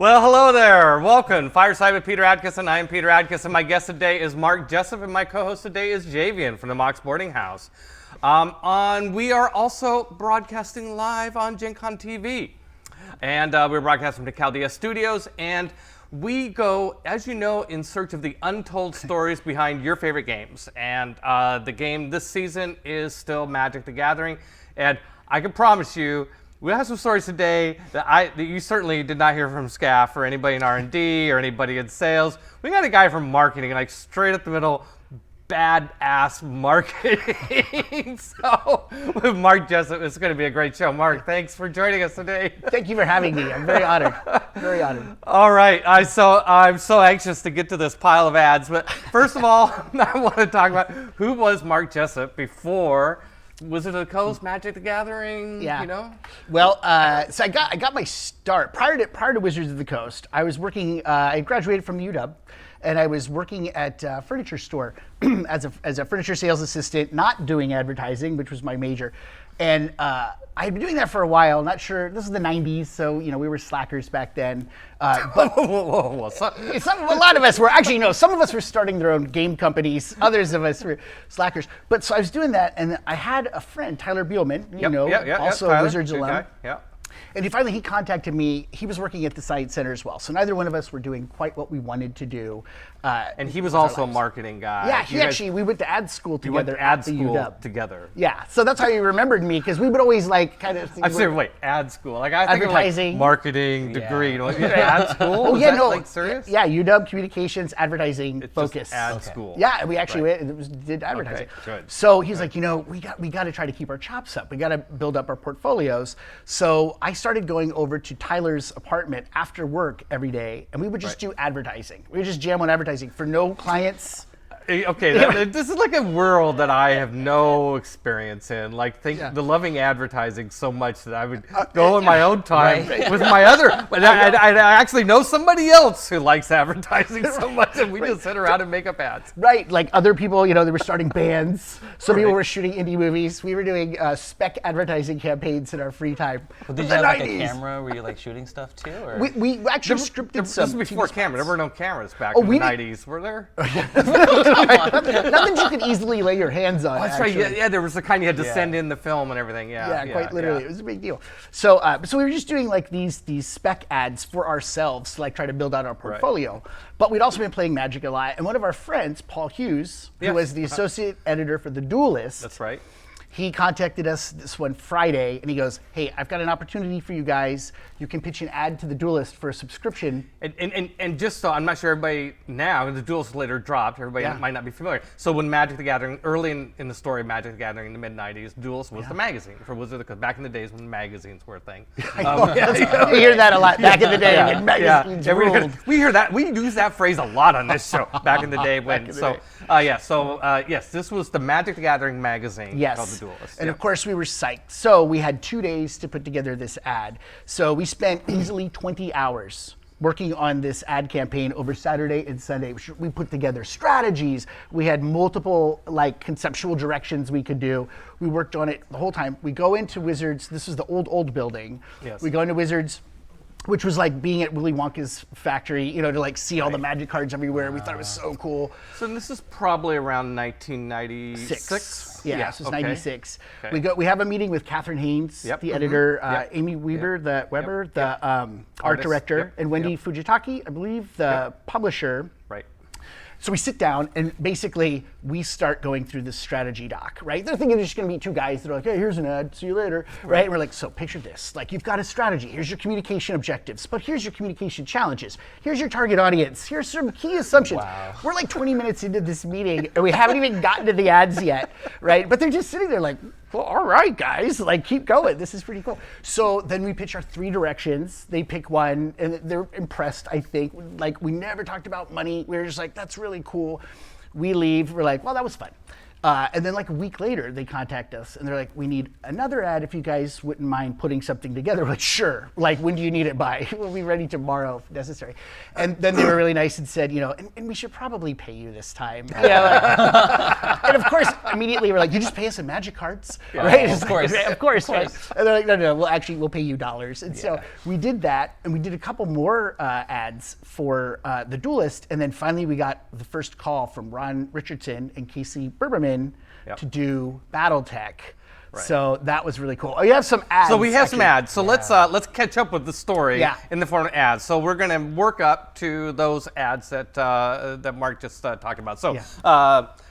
Well, hello there. Welcome. Fireside with Peter Adkison. I am Peter Adkison. My guest today is Mark Jessup, and my co-host today is Javian from the Mox Boarding House. We are also broadcasting live on Gen Con TV. And we're broadcasting to Chaldea Studios, and we go, as you know, in search of the untold stories behind your favorite games. And the game this season is still Magic the Gathering. And I can promise you, we have some stories today that you certainly did not hear from SCAF or anybody in R&D or anybody in sales. We got a guy from marketing, like straight up the middle, badass marketing. So with Mark Jessup, it's going to be a great show. Mark, thanks for joining us today. Thank you for having me. I'm very honored. Very honored. All right. I'm so anxious to get to this pile of ads. But first of all, I want to talk about who was Mark Jessup before Wizards of the Coast, Magic the Gathering, Yeah. you know? Well, so I got my start prior to Wizards of the Coast. I was working. I graduated from UW, and I was working at a furniture store as a furniture sales assistant, not doing advertising, which was my major. And I had been doing that for a while. Not sure. This is the '90s, so we were slackers back then. But a lot of us were actually some of us were starting their own game companies. Others of us were slackers. But so I was doing that, and I had a friend, Tyler Bielman, also a Wizards alum. And he contacted me. He was working at the Science Center as well. So neither one of us were doing quite what we wanted to do. And he was also a marketing guy. Yeah, we went to ad school together at the UW. Together. Yeah, so that's how he remembered me, because we would always I'm saying, wait, ad school? Like I think advertising, of like marketing degree. Ad school? Oh yeah, no, like serious? Yeah, UW communications, advertising, focus. Just ad school. Yeah, we actually did advertising. Okay, good. So he's like, we got to try to keep our chops up. We got to build up our portfolios. So I started going over to Tyler's apartment after work every day, and we would just do advertising. We would just jam on advertising for no clients. Okay, this is like a world that I have no experience in. The loving advertising so much that I would go in my own time with my other. But I actually know somebody else who likes advertising so much, and we just sit around and make up ads. Right, like other people, they were starting bands. Some people were shooting indie movies. We were doing spec advertising campaigns in our free time. Well, did you have like a camera? Were you like shooting stuff too? Or? We actually scripted some. This was before cameras. There were no cameras back in the '90s, were there? Nothing you could easily lay your hands on. That's right. Yeah, there was the kind you had to send in the film and everything. Yeah, quite literally. It was a big deal. So we were just doing like these spec ads for ourselves to try to build out our portfolio. Right. But we'd also been playing Magic a lot. And one of our friends, Paul Hughes, who was the associate editor for the Duelist. That's right. He contacted us this one Friday, and he goes, "Hey, I've got an opportunity for you guys. You can pitch an ad to the Duelist for a subscription." And just so I'm not sure everybody now, the Duelist later dropped. Everybody might not be familiar. So when Magic the Gathering, early in the story of Magic the Gathering in the mid '90s, Duelist was the magazine for Wizards of the Coast. Back in the days when magazines were a thing. You hear that a lot back in the day when magazines ruled. We hear that. We use that phrase a lot on this show. Back in the day when. Yes, this was the Magic the Gathering magazine. Yes. Called the Duelist. And of course we were psyched. So we had 2 days to put together this ad. So we spent easily 20 hours working on this ad campaign over Saturday and Sunday. We put together strategies. We had multiple conceptual directions we could do. We worked on it the whole time. We go into Wizards. This is the old building. Yes. We go into Wizards, which was like being at Willy Wonka's factory, to see all the magic cards everywhere. We thought it was so cool. So this is probably around 1996? Yeah, so it's 96. Okay. We have a meeting with Catherine Haynes, the editor, Amy Weber, the art director, and Wendy Fujitaki, I believe, the publisher. Right. So we sit down and basically we start going through this strategy doc, right? They're thinking there's just gonna be two guys that are like, hey, here's an ad, see you later, right? And we're like, so picture this, you've got a strategy, here's your communication objectives, but here's your communication challenges, here's your target audience, here's some key assumptions. Wow. We're like 20 minutes into this meeting and we haven't even gotten to the ads yet, right? But they're just sitting there like, well, all right, guys, keep going. This is pretty cool. So then we pitch our 3 directions. They pick one, and they're impressed, I think. We never talked about money. We were just like, that's really cool. We leave. We're like, well, that was fun. And then like a week later, they contact us and they're like, we need another ad if you guys wouldn't mind putting something together. We're like, sure. Like, when do you need it by? We'll be ready tomorrow if necessary. And then they were really nice and said, and we should probably pay you this time. And of course, immediately we're like, you just pay us in Magic cards, right? Of course. Of course. Right? And they're like, no, we'll pay you dollars. And so we did that, and we did a couple more ads for the Duelist, and then finally we got the first call from Ron Richardson and Casey Berberman to do BattleTech. Right. So that was really cool. Oh, you have some ads. So we have some ads. So let's catch up with the story in the form of ads. So we're going to work up to those ads that Mark just talked about. So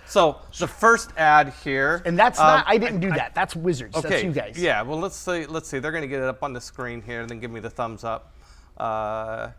so the first ad here, and that's not. I didn't do that. That's Wizards. Okay. That's you guys. Yeah. Well, let's see. They're going to get it up on the screen here, and then give me the thumbs up. Because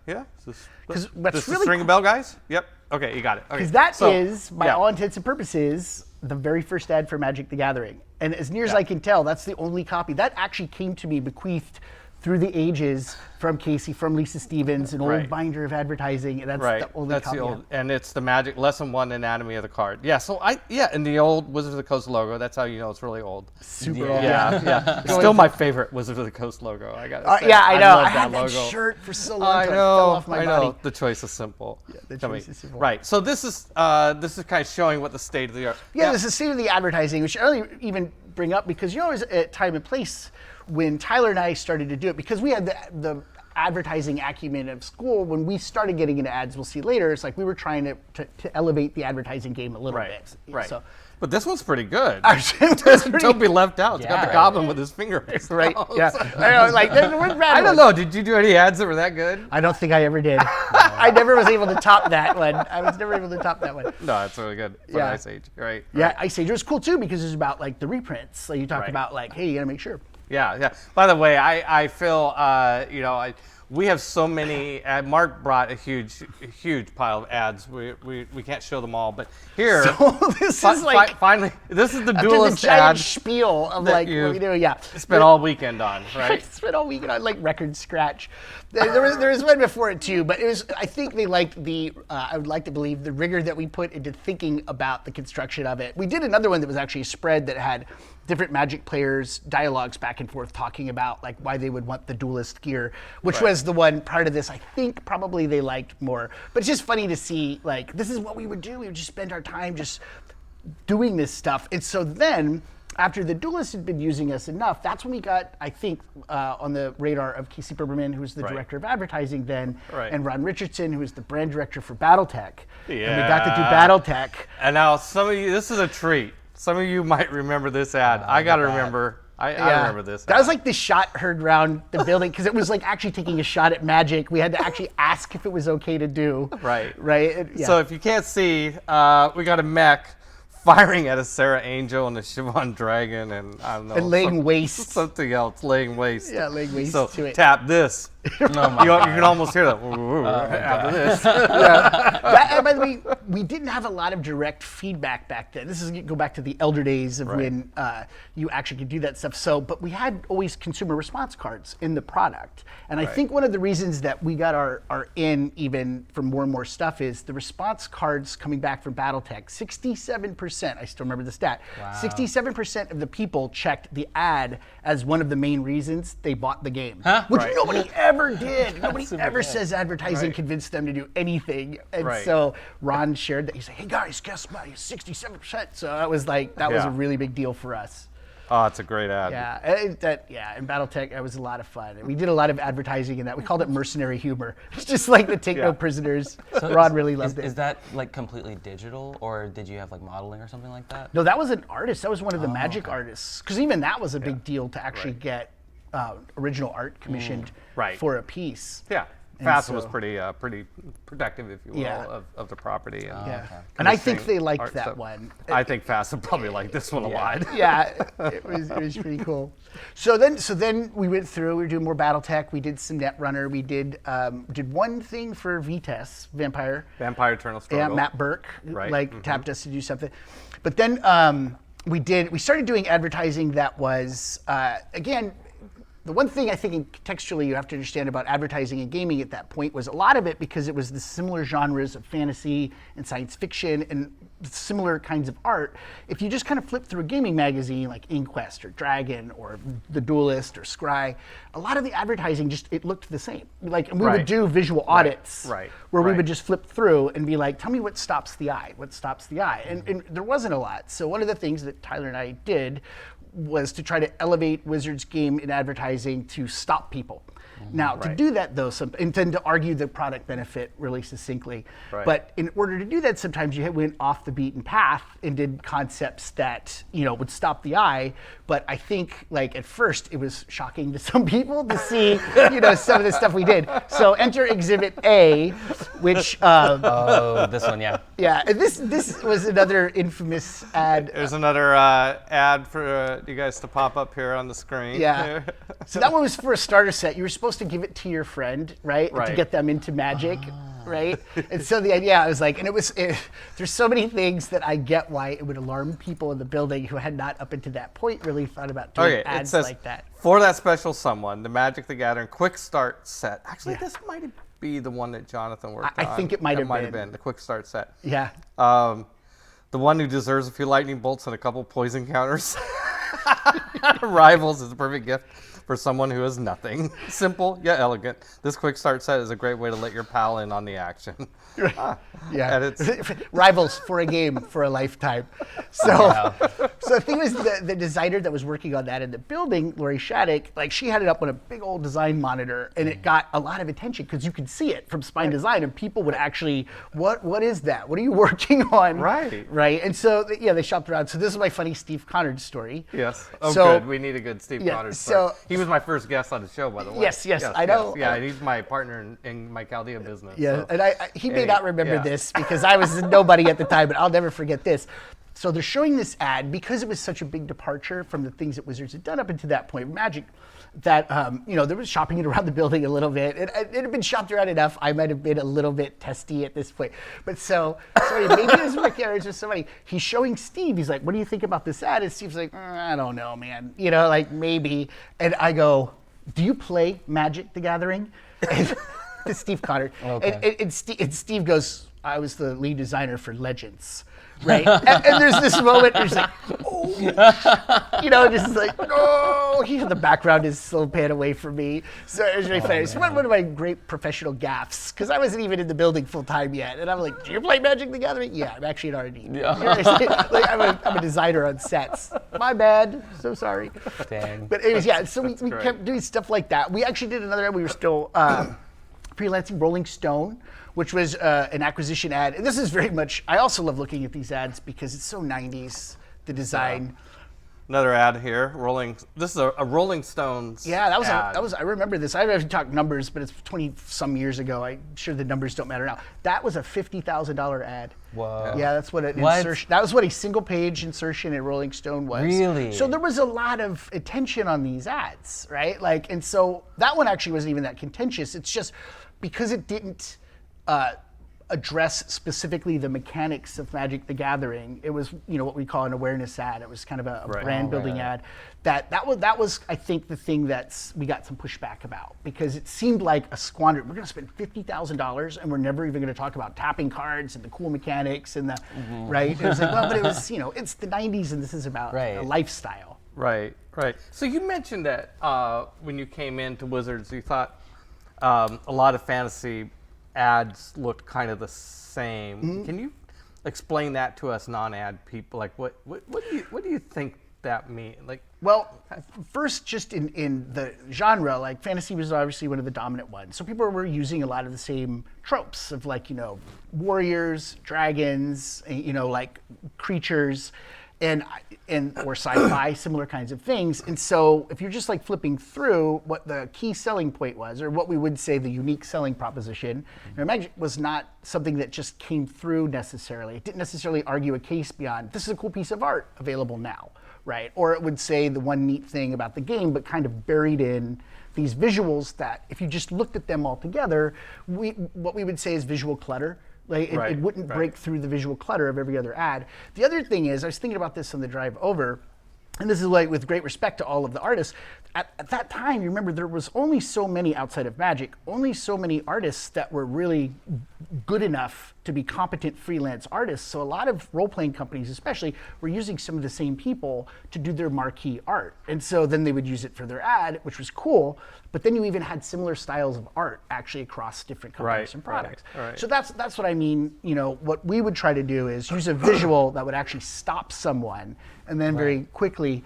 this really ring a bell, guys. Yep. Okay, you got it. Because that is, by all intents and purposes, the very first ad for Magic the Gathering. And as near as I can tell, that's the only copy. That actually came to me bequeathed through the ages from Casey, from Lisa Stevens, an old binder of advertising. And that's the only copy. And it's the Magic Lesson 1 Anatomy of the Card. Yeah, so and the old Wizards of the Coast logo. That's how you know it's really old. Super old. Yeah. Still my favorite Wizards of the Coast logo, I gotta say. Yeah, I know. love I had that shirt for so long. It fell off my body. The choice is simple. Yeah, the choice is simple. Right, so this is kind of showing what the state of the art. Yeah, this is state of the advertising, which I only even bring up because it was a time and place when Tyler and I started to do it, because we had the advertising acumen of school. When we started getting into ads, we'll see later, it's like we were trying to elevate the advertising game a little bit. Right. So, but this one's pretty good. Don't Don't be left out. It's got the goblin with his finger right. Yeah. I know, like, I don't know. Did you do any ads that were that good? I don't think I ever did. I never was able to top that one. I was never able to top that one. No, it's really good for Ice Age, right? Yeah, Ice Age was cool too because it's about like the reprints. Like you talk about like, hey, you gotta make sure. Yeah. By the way, I feel, we have so many. Mark brought a huge pile of ads. We can't show them all, but here. So this is like finally. This is the Duelist the giant ad spiel of like what we do. Yeah, spent all weekend on, right? Spent all weekend on like record scratch. There was one before it too, but it was. I think they liked the. I would like to believe the rigor that we put into thinking about the construction of it. We did another one that was actually a spread that had different Magic players' dialogues back and forth talking about like why they would want the Duelist gear, which was the one part of this I think probably they liked more. But it's just funny to see like this is what we would do. We would just spend our time just doing this stuff. And so then after the Duelist had been using us enough, that's when we got, I think, on the radar of Casey Berberman, who was the director of advertising then, and Ron Richardson, who was the brand director for BattleTech. Yeah. And we got to do BattleTech. And now some of you, this is a treat. Some of you might remember this ad. I got to remember. I remember this. That was like the shot heard around the building because it was like actually taking a shot at Magic. We had to actually ask if it was okay to do. Right. So if you can't see, we got a mech firing at a Sarah Angel and a Siobhan Dragon and I don't know. And laying waste. Something else, laying waste. Yeah, laying waste so to it. Tap this. You can almost hear that after this. By the way, we didn't have a lot of direct feedback back then. This is go back to the elder days of when you actually could do that stuff. So, but we had always consumer response cards in the product. And I think one of the reasons that we got our in even for more and more stuff is the response cards coming back from BattleTech. 67%, I still remember the stat, 67% of the people checked the ad as one of the main reasons they bought the game. Which nobody ever did. Nobody ever says advertising convinced them to do anything. And so Ron shared that. He said, hey guys, guess what? 67%. So that was like, that was a really big deal for us. Oh, it's a great ad. Yeah, in BattleTech, it was a lot of fun. And we did a lot of advertising in that. We called it mercenary humor. It's just like the Take No Prisoners. So Ron really loved it. Is that like completely digital, or did you have like modeling or something like that? No, that was an artist. That was one of the Magic artists. Because even that was a big deal to actually get original art commissioned for a piece. Yeah. FASA was pretty protective, if you will, of the property. And I think they liked that one. I think FASA probably liked this one a lot. Yeah, it was pretty cool. So then we went through. We were doing more BattleTech. We did some Netrunner. We did one thing for Vitesse, Vampire Eternal Struggle. Yeah, Matt Burke tapped us to do something. But then we started doing advertising that was again. the one thing I think contextually you have to understand about advertising and gaming at that point was a lot of it, because it was the similar genres of fantasy and science fiction and similar kinds of art. If you just kind of flip through a gaming magazine like Inquest or Dragon or The Duelist or Scry, a lot of the advertising just, it looked the same. Like, and we would do visual audits where we would just flip through and be like, tell me what stops the eye, what stops the eye. And there wasn't a lot. So one of the things that Tyler and I did was to try to elevate Wizards' game in advertising to stop people. Now, to do that, though, and then to argue the product benefit really succinctly. But in order to do that, sometimes you went off the beaten path and did concepts that, would stop the eye. But I think, like, at first, it was shocking to some people to see, some of the stuff we did. So enter Exhibit A, which... oh, this one, yeah. Yeah, and this was another infamous ad. There's another ad for you guys to pop up here on the screen. Yeah. So that one was for a starter set. You were supposed to give it to your friend, right? To get them into Magic, right? And so the idea, I was like, and there's so many things that I get why it would alarm people in the building who had not up until that point really thought about doing ads like that. For that special someone, the Magic the Gathering Quick Start set. Actually, this might be the one that Jonathan worked on. I think it might have been the Quick Start set. Yeah. The one who deserves a few lightning bolts and a couple poison counters. Rivals is the perfect gift for someone who has nothing. Simple yet elegant. This Quick Start set is a great way to let your pal in on the action. Yeah. Rivals for a game for a lifetime. So, so the thing was, the designer that was working on that in the building, Lori Shattuck, like, she had it up on a big old design monitor, and it got a lot of attention because you could see it from Spine Design, and people would actually, what is that? What are you working on? Right. And so, they shopped around. So this is my funny Steve Connard story. Yes. Oh, good. We need a good Steve Connard story. So, he was my first guest on the show, by the way. Yes, I know. Yeah, he's my partner in my Chaldea business. Yeah, so. And he may not remember this because I was nobody at the time, but I'll never forget this. So they're showing this ad because it was such a big departure from the things that Wizards had done up until that point, Magic, that there was shopping it around the building a little bit. It had been shopped around enough. I might have been a little bit testy at this point. But maybe it was Rick Harris or somebody. He's showing Steve. He's like, what do you think about this ad? And Steve's like, I don't know, man. Maybe. And I go, do you play Magic the Gathering? And to Steve Connard. Okay. And Steve goes, I was the lead designer for Legends. Right? and there's this moment where he's like, just like, no. The background is still pan away from me. So it was really funny. It's one of my great professional gaffes, because I wasn't even in the building full time yet. And I'm like, do you play Magic the Gathering? Yeah, I'm actually an R&D. Yeah. I'm a designer on sets. My bad. So sorry. Dang. But anyways, so we kept doing stuff like that. We actually did another ad. We were still freelancing Rolling Stone, which was an acquisition ad. And this is very much, I also love looking at these ads because it's so 90s, the design. Another ad here, this is a Rolling Stones that ad. was I remember this. I don't have to talk numbers, but it's 20 some years ago. I'm sure the numbers don't matter now. That was a $50,000 ad. Whoa. Yeah, that's what insertion. That was what a single page insertion in Rolling Stone was. Really? So there was a lot of attention on these ads, right? And so that one actually wasn't even that contentious. It's just because it didn't address specifically the mechanics of Magic the Gathering. It was, what we call an awareness ad. It was kind of a brand building ad. That was, I think, the thing that we got some pushback about, because it seemed like a squander. We're going to spend $50,000 and we're never even going to talk about tapping cards and the cool mechanics and the right. It was like, well, but it was, it's the 90s and this is about a lifestyle. Right. So you mentioned that when you came into Wizards, you thought a lot of fantasy ads looked kind of the same. Can you explain that to us non-ad people? Like, what do you think that means? Like, well, first, just in the genre, like, fantasy was obviously one of the dominant ones. So people were using a lot of the same tropes of, like, warriors, dragons, like creatures, or sci-fi, similar kinds of things. And so if you're just like flipping through what the key selling point was, or what we would say the unique selling proposition, Magic was not something that just came through necessarily. It didn't necessarily argue a case beyond, this is a cool piece of art available now, right? Or it would say the one neat thing about the game, but kind of buried in these visuals that if you just looked at them all together, what we would say is visual clutter. It wouldn't break through the visual clutter of every other ad. The other thing is, I was thinking about this on the drive over, and this is like with great respect to all of the artists, at that time, you remember there was only so many outside of Magic, only so many artists that were really good enough to be competent freelance artists. So a lot of role-playing companies especially were using some of the same people to do their marquee art. And so then they would use it for their ad, which was cool, but then you even had similar styles of art actually across different companies and products. Right. So that's what I mean, what we would try to do is use a visual that would actually stop someone and then very quickly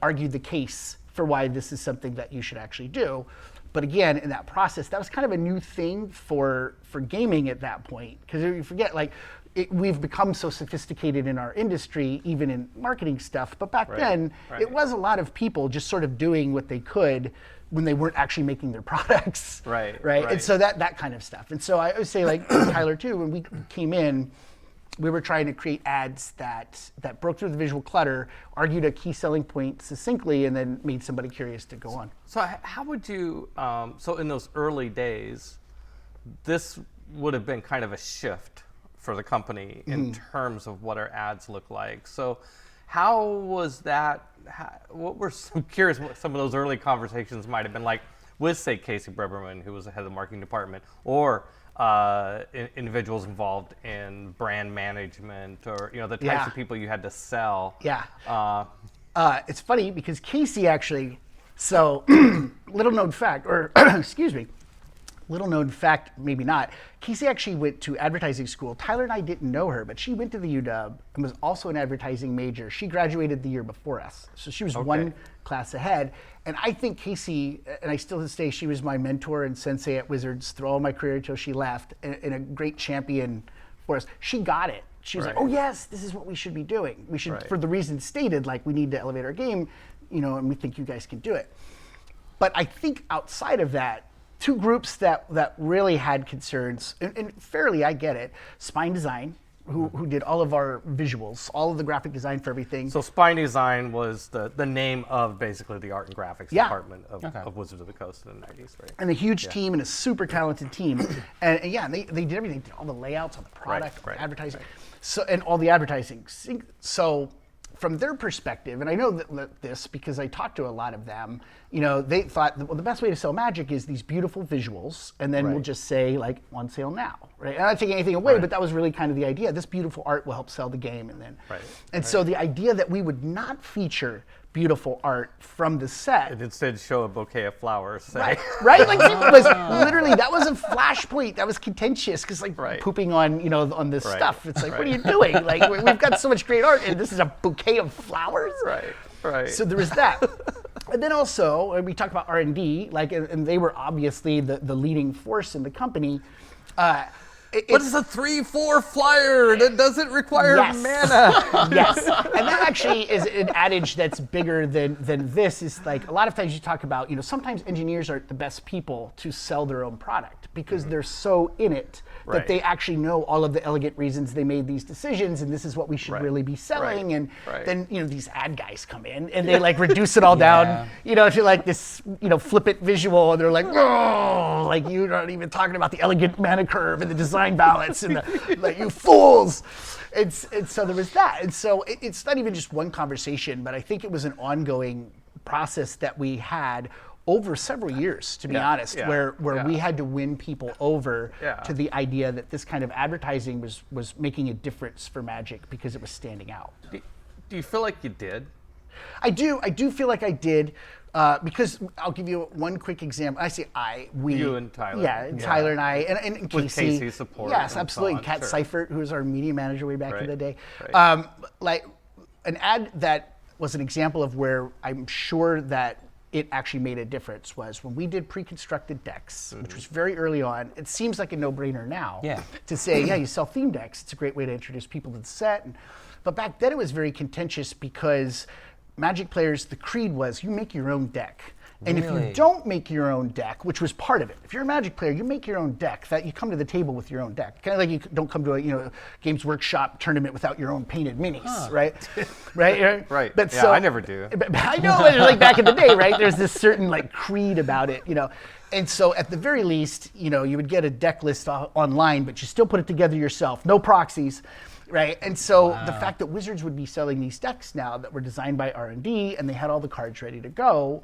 argue the case for why this is something that you should actually do. But again, in that process, that was kind of a new thing for gaming at that point. Because you forget, we've become so sophisticated in our industry, even in marketing stuff. But back then, it was a lot of people just sort of doing what they could when they weren't actually making their products. Right. And so that kind of stuff. And so I always say, Tyler too, when we came in, we were trying to create ads that broke through the visual clutter, argued a key selling point succinctly, and then made somebody curious to go on. So how would you, so in those early days, this would have been kind of a shift for the company in terms of what our ads look like. So how was that, I'm curious what some of those early conversations might have been like with, say, Casey Breberman, who was the head of the marketing department, or individuals involved in brand management, or the types of people you had to sell. It's funny because Casey actually, so little known fact, or excuse me, little known fact, maybe not. Casey actually went to advertising school. Tyler and I didn't know her, but she went to the UW and was also an advertising major. She graduated the year before us, so she was one class ahead. And I think Casey, and I still to this day, she was my mentor and sensei at Wizards through all my career until she left, and a great champion for us. She got it. She was like, oh yes, this is what we should be doing. We should, for the reasons stated, we need to elevate our game, and we think you guys can do it. But I think outside of that, two groups that really had concerns, and fairly, I get it, Spine Design, who did all of our visuals, all of the graphic design for everything. So Spine Design was the name of basically the art and graphics department of Wizards of the Coast in the 90s, right? And a huge team and a super talented team. and they did everything. They did all the layouts on the product, advertising, so, and all the advertising. So from their perspective, and I know this because I talked to a lot of them, they thought, the best way to sell Magic is these beautiful visuals, and then we'll just say, on sale now, right? And I'm not taking anything away, but that was really kind of the idea. This beautiful art will help sell the game, and then, so the idea that we would not feature beautiful art from the set. And instead show a bouquet of flowers. Right? It was literally, that was a flashpoint. That was contentious because pooping on, on this stuff. It's what are you doing? We've got so much great art and this is a bouquet of flowers? Right. So there was that. And then also, we talk about R&D, and they were obviously the leading force in the company. But it's a 3/4 flyer that doesn't require mana. Yes, and that actually is an adage that's bigger than this. Is a lot of times you talk about, sometimes engineers are the best people to sell their own product because they're so in it that they actually know all of the elegant reasons they made these decisions, and this is what we should really be selling. And then these ad guys come in and they reduce it all down, to this flippant visual, and they're like, oh, you're not even talking about the elegant mana curve and the design ballots and you fools. And so there was that. And so it's not even just one conversation, but I think it was an ongoing process that we had over several years, to be honest, where we had to win people over to the idea that this kind of advertising was making a difference for Magic because it was standing out. Do you feel like you did? I do feel like I did. Because I'll give you one quick example. I say we. You and Tyler. Yeah, Tyler and I, and Casey. With Casey's support. Yes, absolutely. So Kat Seifert, who was our media manager way back in the day. An ad that was an example of where I'm sure that it actually made a difference was when we did pre-constructed decks, which was very early on. It seems like a no-brainer now to say, you sell theme decks. It's a great way to introduce people to the set. But back then it was very contentious because Magic players, the creed was you make your own deck. And if you don't make your own deck, which was part of it, if you're a Magic player, you make your own deck, that you come to the table with your own deck. Kind of like you don't come to a Games Workshop tournament without your own painted minis, right? Right. But I never do. I know, it was back in the day, right? There's this certain creed about it, And so at the very least, you would get a deck list online, but you still put it together yourself, no proxies. Right, and so the fact that Wizards would be selling these decks now that were designed by R&D and they had all the cards ready to go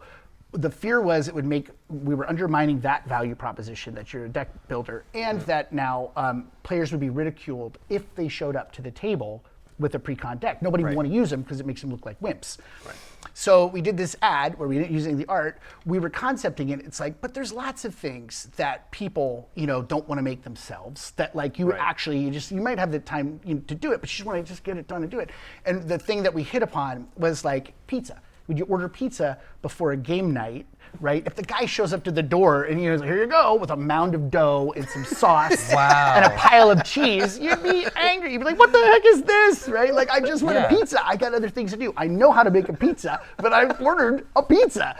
the fear was we were undermining that value proposition that you're a deck builder, and that now players would be ridiculed if they showed up to the table with a pre-con deck. Nobody would want to use them because it makes them look like wimps. Right. So we did this ad where we didn't using the art. We were concepting it. It's like, but there's lots of things that people, don't want to make themselves. That like you you might have the time to do it, but you just want to just get it done and do it. And the thing that we hit upon was like pizza. Would you order pizza before a game night, right? If the guy shows up to the door and he's like, here you go, with a mound of dough and some sauce and a pile of cheese, you'd be angry. You'd be like, what the heck is this, right? Like, I just want a pizza. I got other things to do. I know how to make a pizza, but I ordered a pizza.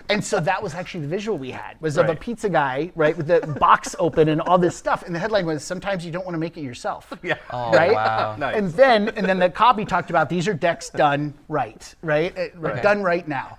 And so that was actually the visual we had, was of a pizza guy, right, with the box open and all this stuff. And the headline was, sometimes you don't want to make it yourself. Yeah. Oh, right? Wow. Nice. And then the copy talked about, these are decks done right? Done right now.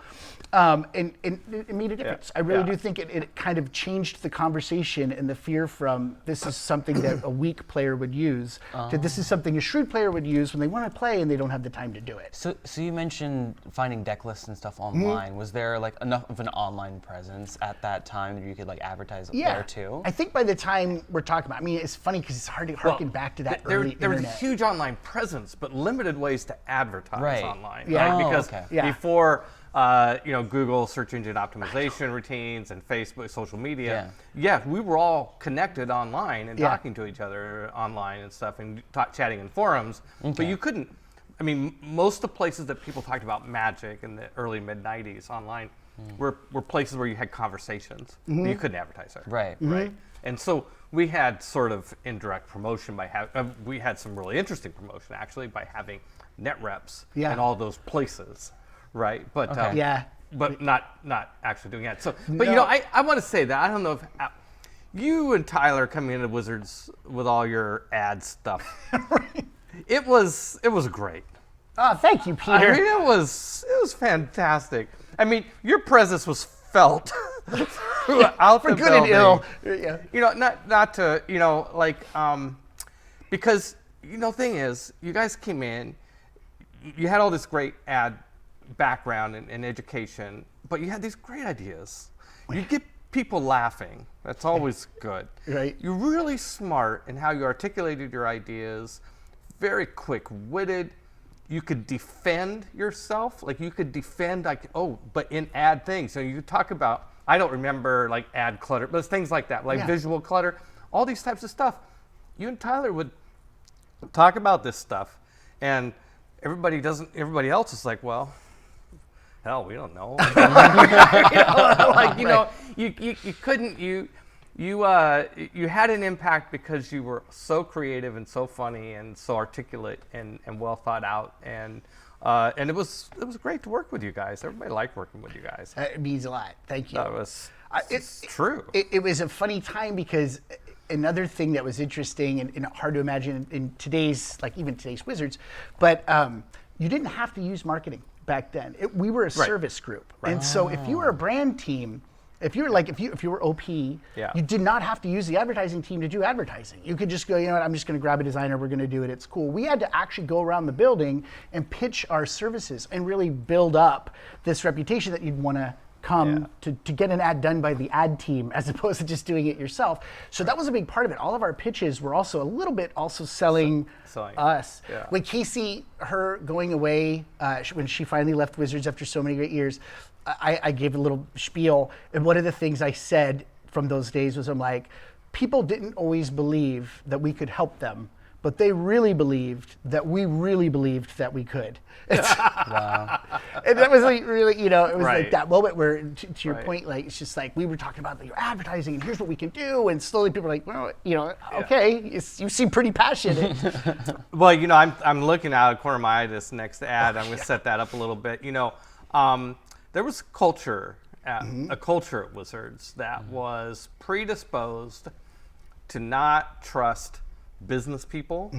And it made a difference. I really do think it kind of changed the conversation and the fear from this is something that a weak player would use to this is something a shrewd player would use when they want to play and they don't have the time to do it. So you mentioned finding deck lists and stuff online. Was there like enough of an online presence at that time that you could like advertise there too? I think by the time we're talking about, it's funny because it's hard to harken back to that early there was a internet. huge online presence, but limited ways to advertise online. Yeah. Right? Oh, Because before Google search engine optimization routines and Facebook, social media. We were all connected online and talking to each other online and stuff and chatting in forums. But you couldn't. Most of the places that people talked about magic in the early mid '90s online were places where you had conversations. But you couldn't advertise there. Right. And so we had sort of indirect promotion by we had some really interesting promotion actually by having net reps in all those places. Right, but but not actually doing it. So, but I want to say that I don't know if you and Tyler coming into Wizards with all your ad stuff. It was great. Oh, thank you, Peter. It was fantastic. Your presence was felt throughout for the good building. and ill. Not to because thing is, you guys came in, you had all this great ad background and education, but you had these great ideas. You get people laughing. That's always good. Right. You're really smart in how you articulated your ideas, very quick-witted. You could defend yourself. Like you could defend but in ad things. So you talk about, I don't remember like ad clutter, but it's things like that, like visual clutter, all these types of stuff. You and Tyler would talk about this stuff and everybody else is like, well, hell, we don't know. You couldn't. You had an impact because you were so creative and so funny and so articulate and well thought out and it was great to work with you guys. Everybody liked working with you guys. It means a lot. Thank you. That was it's true. It was a funny time because another thing that was interesting and hard to imagine in today's even today's Wizards, but you didn't have to use marketing back then. We were a service group, and so if you were a brand team, if you were OP, you did not have to use the advertising team to do advertising. You could just go, you know what, I'm just going to grab a designer, we're going to do it, it's cool. We had to actually go around the building and pitch our services and really build up this reputation that you'd want to come to get an ad done by the ad team as opposed to just doing it yourself. So that was a big part of it. All of our pitches were also a little bit selling us. Yeah. When Casey, her going away, when she finally left Wizards after so many great years, I gave a little spiel. And one of the things I said from those days was, I'm like, people didn't always believe that we could help them, but they really believed that we really believed that we could. Wow. And that was really, it was like that moment where, to your point, it's just like we were talking about your advertising and here's what we can do, and slowly people are like, well, okay, you seem pretty passionate. Well, I'm looking out of the corner of my eye this next ad. I'm going to set that up a little bit. There was culture, a culture at Wizards that was predisposed to not trust business people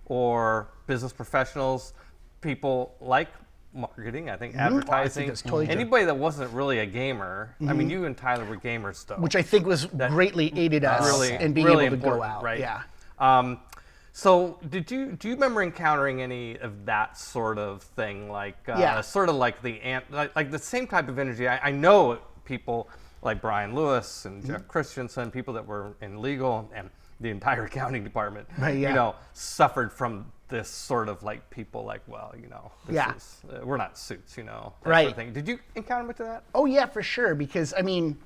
or business professionals, people like marketing, I think advertising, totally anybody that wasn't really a gamer. I mean, you and Tyler were gamers though. Which I think was greatly aided us in being able to go out. Right? Yeah. So do you remember encountering any of that sort of thing, like Yeah. sort of like like the same type of energy? I know people like Brian Lewis and Jeff Christensen, people that were in legal and the entire accounting department, Right, yeah. you know, suffered from this sort of like people like, well, you know, this is, we're not suits, you know, that sort of thing. Did you encounter much of that? Oh yeah, for sure. Because I mean,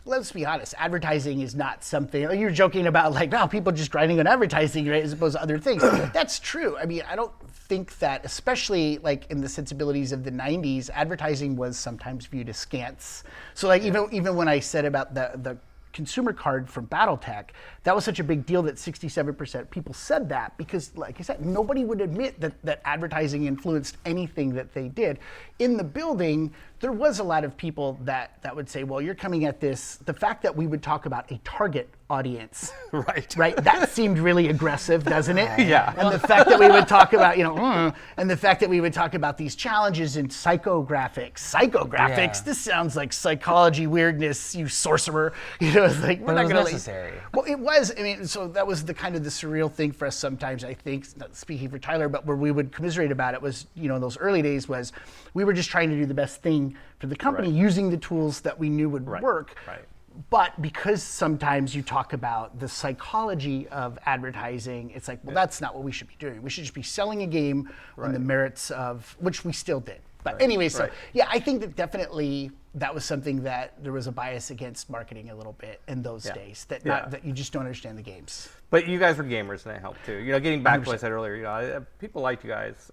let's be honest, advertising is not something. You're joking about like, wow, people just grinding on advertising, right, as opposed to other things. That's true. I mean, I don't think that, especially like in the sensibilities of the '90s, advertising was sometimes viewed askance. So like even when I said about the consumer card from BattleTech, that was such a big deal that 67% people said that because, like I said, nobody would admit that advertising influenced anything that they did. In the building, there was a lot of people that would say, well, you're coming at this, the fact that we would talk about a target audience, Right. that seemed really aggressive, doesn't it? Yeah. And the fact that we would talk about, and the fact that we would talk about these challenges in psychographics, Yeah. this sounds like psychology, weirdness, you sorcerer. It's like, we're But not it was going to necessary. Well, it was. I mean, so that was the kind of the surreal thing for us sometimes, I think, not speaking for Tyler, but where we would commiserate about it was, in those early days was we were just trying to do the best thing for the company using the tools that we knew would work. Right. But because sometimes you talk about the psychology of advertising, it's like, well, that's not what we should be doing. We should just be selling a game on the merits of, which we still did. But anyway, so yeah, I think that definitely that was something that there was a bias against marketing a little bit in those days, that you just don't understand the games. But you guys were gamers, and that helped too. Getting back to what I said earlier, people liked you guys,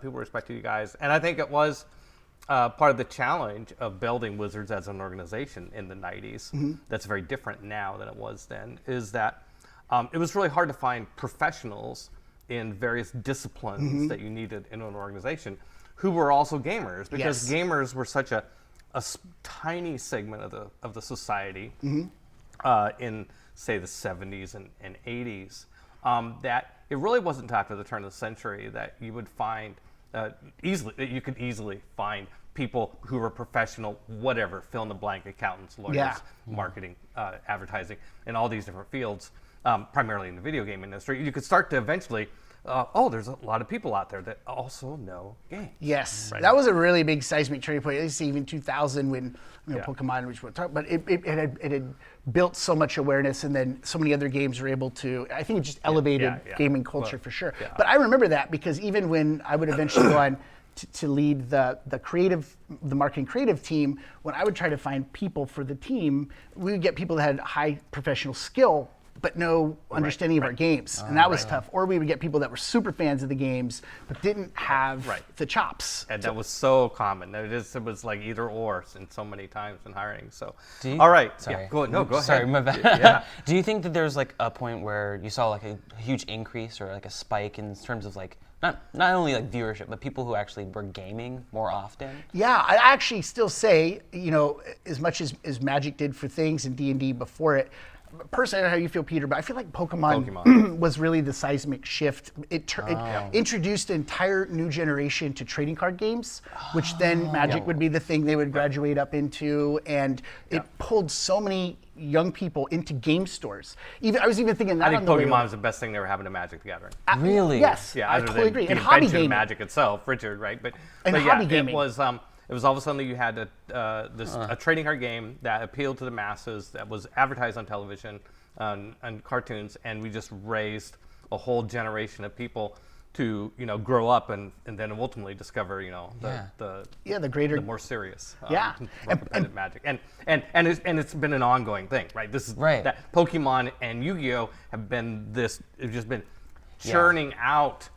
people respected you guys, and I think it was part of the challenge of building Wizards as an organization in the '90s. That's very different now than it was then. Is that it was really hard to find professionals in various disciplines that you needed in an organization who were also gamers, because gamers were such a tiny segment of the society in, say, the 70s and 80s, that it really wasn't until after the turn of the century that you would find you could easily find people who were professional, whatever, fill in the blank, accountants, lawyers, marketing, advertising, in all these different fields, primarily in the video game industry. You could start to eventually, there's a lot of people out there that also know games. Yes, that was a really big seismic turning point. I see even 2000 when Pokemon, which we'll talk about, it had built so much awareness, and then so many other games were able to. I think it just elevated gaming culture for sure. Yeah. But I remember that because even when I would eventually go on to lead the marketing creative team, when I would try to find people for the team, we would get people that had high professional skill but no understanding of our games, and that was tough. Or we would get people that were super fans of the games but didn't have the chops. And that was so common. It was like either or in so many times in hiring. So, all right. Sorry. Yeah, go ahead. Sorry, my bad. Do you think that there's like a point where you saw like a huge increase or like a spike in terms of like not only like viewership, but people who actually were gaming more often? Yeah, I actually still say, as much as Magic did for things and D&D before it, personally, I don't know how you feel, Peter, but I feel like Pokemon. Was really the seismic shift. It introduced an entire new generation to trading card games, which then Magic would be the thing they would graduate up into, and it pulled so many young people into game stores. I was even thinking that I think Pokemon is the best thing that ever happened to Magic the Gathering. Really? Yes. Yeah, I totally agree. And hobby gaming. Magic itself, Richard, right? But hobby gaming. It was all of a sudden you had a trading card game that appealed to the masses, that was advertised on television and cartoons, and we just raised a whole generation of people to grow up and then ultimately discover the more serious more competitive Magic, and it's been an ongoing thing, right? This is that Pokemon and Yu-Gi-Oh have been just been churning out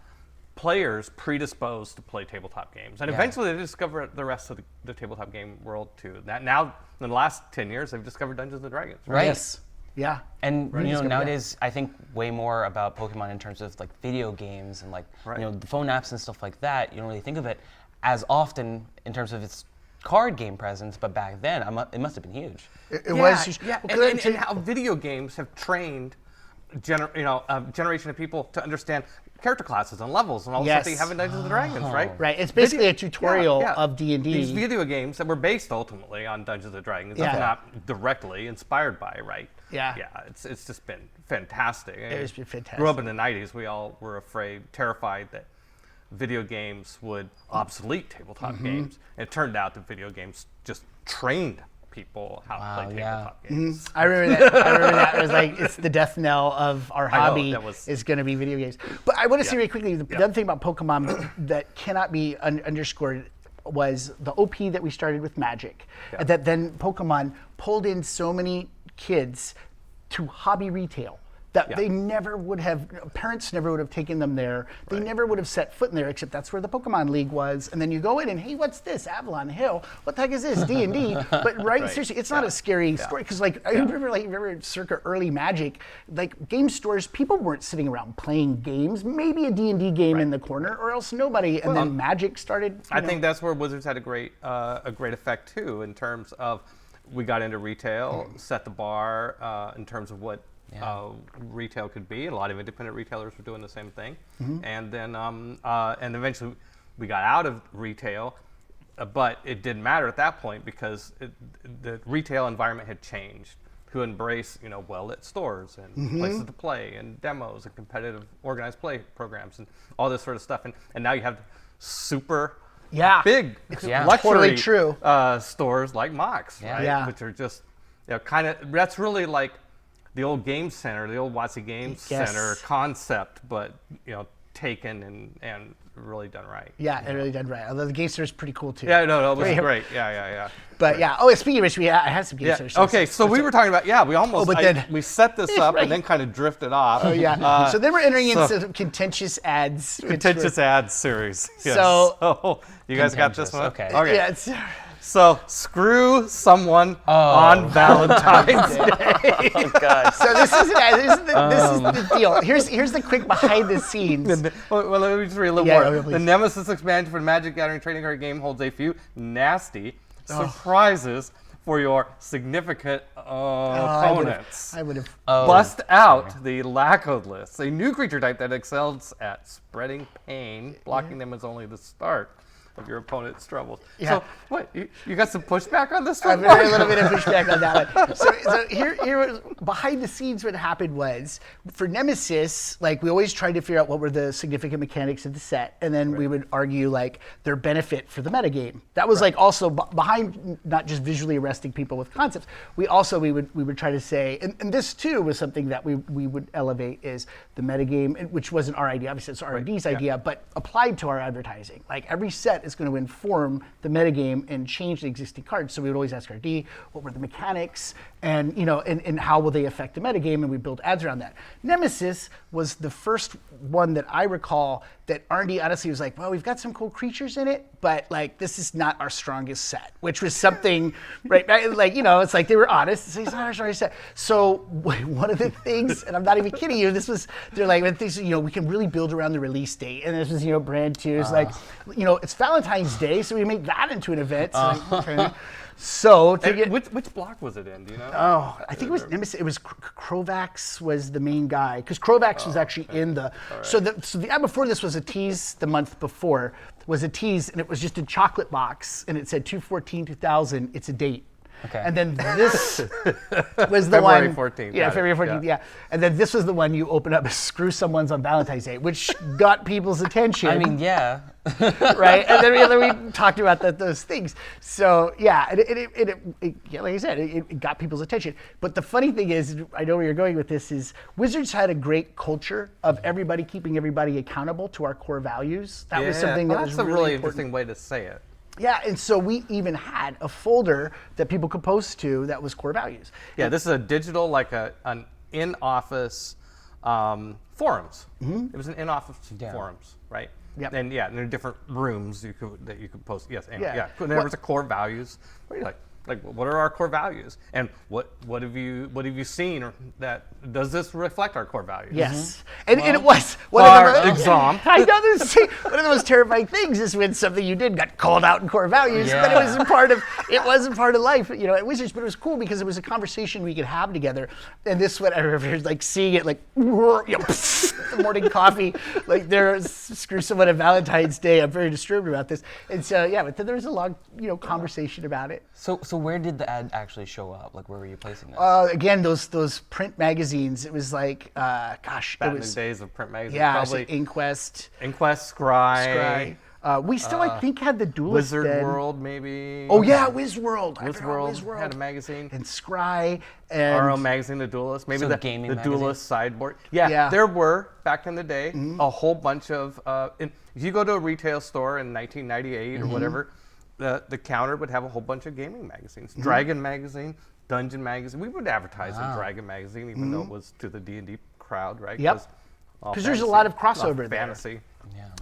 players predisposed to play tabletop games, and eventually they discover the rest of the tabletop game world too. Now in the last 10 years, they've discovered Dungeons and Dragons. Right. Yes. Yeah. And nowadays, I think way more about Pokemon in terms of like video games and like the phone apps and stuff like that. You don't really think of it as often in terms of its card game presence, but back then it must have been huge. It was. Yeah. And how video games have trained a generation of people to understand character classes and levels and all the stuff that you have in Dungeons and Dragons, right? Right. It's basically a tutorial of D&D. These video games that were based ultimately on Dungeons and Dragons, if not directly inspired by, right? yeah, it's just been fantastic. It's been fantastic. Grew up in the 90s, we all were terrified that video games would obsolete tabletop games. And it turned out that video games just trained people how to play tabletop games. I remember that. It was like, it's the death knell of our hobby is going to be video games. But I want to say really quickly, the other thing about Pokemon that cannot be underscored was the OP that we started with Magic. That then Pokemon pulled in so many kids to hobby retail that they never would have, parents never would have taken them there. They never would have set foot in there, except that's where the Pokemon League was. And then you go in and, hey, what's this? Avalon Hill. What the heck is this? D&D. But seriously, it's not a scary story. Because I remember circa early Magic, like game stores, people weren't sitting around playing games. Maybe a D&D game in the corner, or else nobody. And then Magic started. I think that's where Wizards had a great effect too, in terms of we got into retail, set the bar in terms of what retail could be. A lot of independent retailers were doing the same thing, and then and eventually we got out of retail, but it didn't matter at that point because the retail environment had changed to embrace well-lit stores and places to play and demos and competitive organized play programs and all this sort of stuff, and now you have super big luxury stores like Mox, which are just kind of, that's really like the old Game Center, the old WotC Game Center concept, but taken and really done right. Yeah, and really done right. Although the Game Center is pretty cool too. Yeah, no, it was great. Yeah. But speaking of which, I had some Game Center. Okay, so we were talking about we almost we set this up and then kind of drifted off. Oh yeah. So then we're entering into some contentious ads. Contentious ads series. Yes. So you guys got this one? Okay. Yeah. So screw someone on Valentine's Day. Oh God. So this is the deal. Here's the quick behind the scenes. Well, let me just read a little more. The Nemesis expansion for the Magic Gathering trading card game holds a few nasty surprises for your significant opponents. I would have. Bust out the Lacodless, a new creature type that excels at spreading pain. Blocking them is only the start of your opponent's troubles. So what, you got some pushback on this one? A little bit of pushback on that one. So here was, behind the scenes, what happened was, for Nemesis, like we always tried to figure out what were the significant mechanics of the set, and then we would argue like their benefit for the metagame. That was like also behind not just visually arresting people with concepts. We would try to say, and this too was something that we would elevate, is the metagame, which wasn't our idea, obviously it's R&D's idea, but applied to our advertising. Like every set is going to inform the metagame and change the existing cards. So we would always ask R&D, what were the mechanics, and and how will they affect the metagame, and we build ads around that. Nemesis was the first one that I recall that R&D honestly was like, well, we've got some cool creatures in it, but like this is not our strongest set, which was something, right? Like it's like they were honest. It's not our strongest set. So one of the things, and I'm not even kidding you, they're like, we can really build around the release date, and this was brand 2. It's like, it's Valentine's Day, so we make that into an event. So to get, which block was it in? Do you know? Oh, I think it was Nemesis. It was Krovax was the main guy, because Krovax was actually in the. Right. So the ad before this was a tease. The month before was a tease, and it was just a chocolate box, and it said 2/14/2000. It's a date. Okay. And then this was the February one. 14th. Yeah, February 14th. Yeah. And then this was the one you open up, screw someone's on Valentine's Day, which got people's attention. I mean, yeah. Right. And then we talked about those things. So yeah, like I said, it got people's attention. But the funny thing is, I know where you're going with this, is Wizards had a great culture of everybody keeping everybody accountable to our core values. That was something that was really really interesting way to say it. Yeah, and so we even had a folder that people could post to that was core values. Yeah, this is a digital, like an in-office forums. Mm-hmm. It was an in-office forums, right? Yep. And and there are different rooms that you could post. Yes, and Yeah. And there was a core values. What are you like what are our core values, and what have you seen that does this reflect our core values? Yes, and it was one of the exam. I know this. One of the most terrifying things is when something you did got called out in core values, but it wasn't part of life, at Wizards. But it was cool because it was a conversation we could have together. And this, what I remember, like seeing it, like the morning coffee, like screw someone on Valentine's Day. I'm very disturbed about this, and so but then there was a long conversation about it. So So where did the ad actually show up? Like, where were you placing this? Again, those print magazines. It was like, gosh, Back it in was the days of print magazines. yeah, Probably so Inquest. Scry. We still, I think, had the Duelist Wizard then. World, maybe. Oh yeah, Wizworld. I Wiz forgot World Wizworld had a magazine. and Scry and RL Magazine, the Duelist, maybe So the gaming the magazine? Duelist sideboard. Yeah, Yeah. there were back in the day a whole bunch of. If you go to a retail store in 1998 or whatever, the counter would have a whole bunch of gaming magazines. Dragon Magazine, Dungeon Magazine. We would advertise in Dragon Magazine, even though it was to the D&D crowd, right? Yep. all 'Cause there's a fantasy, lot of all crossover there. fantasy.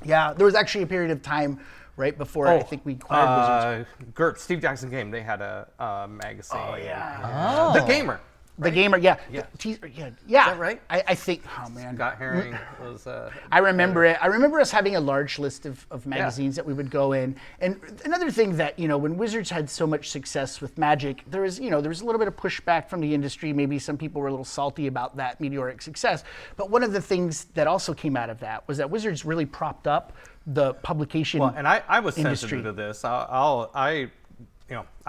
yeah, there was actually a period of time right before I think we acquired Wizards. GURPS, Steve Jackson Game, they had a magazine. Oh yeah. The Gamer. The Gamer, yeah. Yeah. Yeah. Is that right? I think, oh man. Scott Herring was. I remember it. I remember us having a large list of magazines that we would go in. And another thing that, when Wizards had so much success with Magic, there was a little bit of pushback from the industry. Maybe some people were a little salty about that meteoric success. But one of the things that also came out of that was that Wizards really propped up the publication Well, and I was industry. sensitive to this. I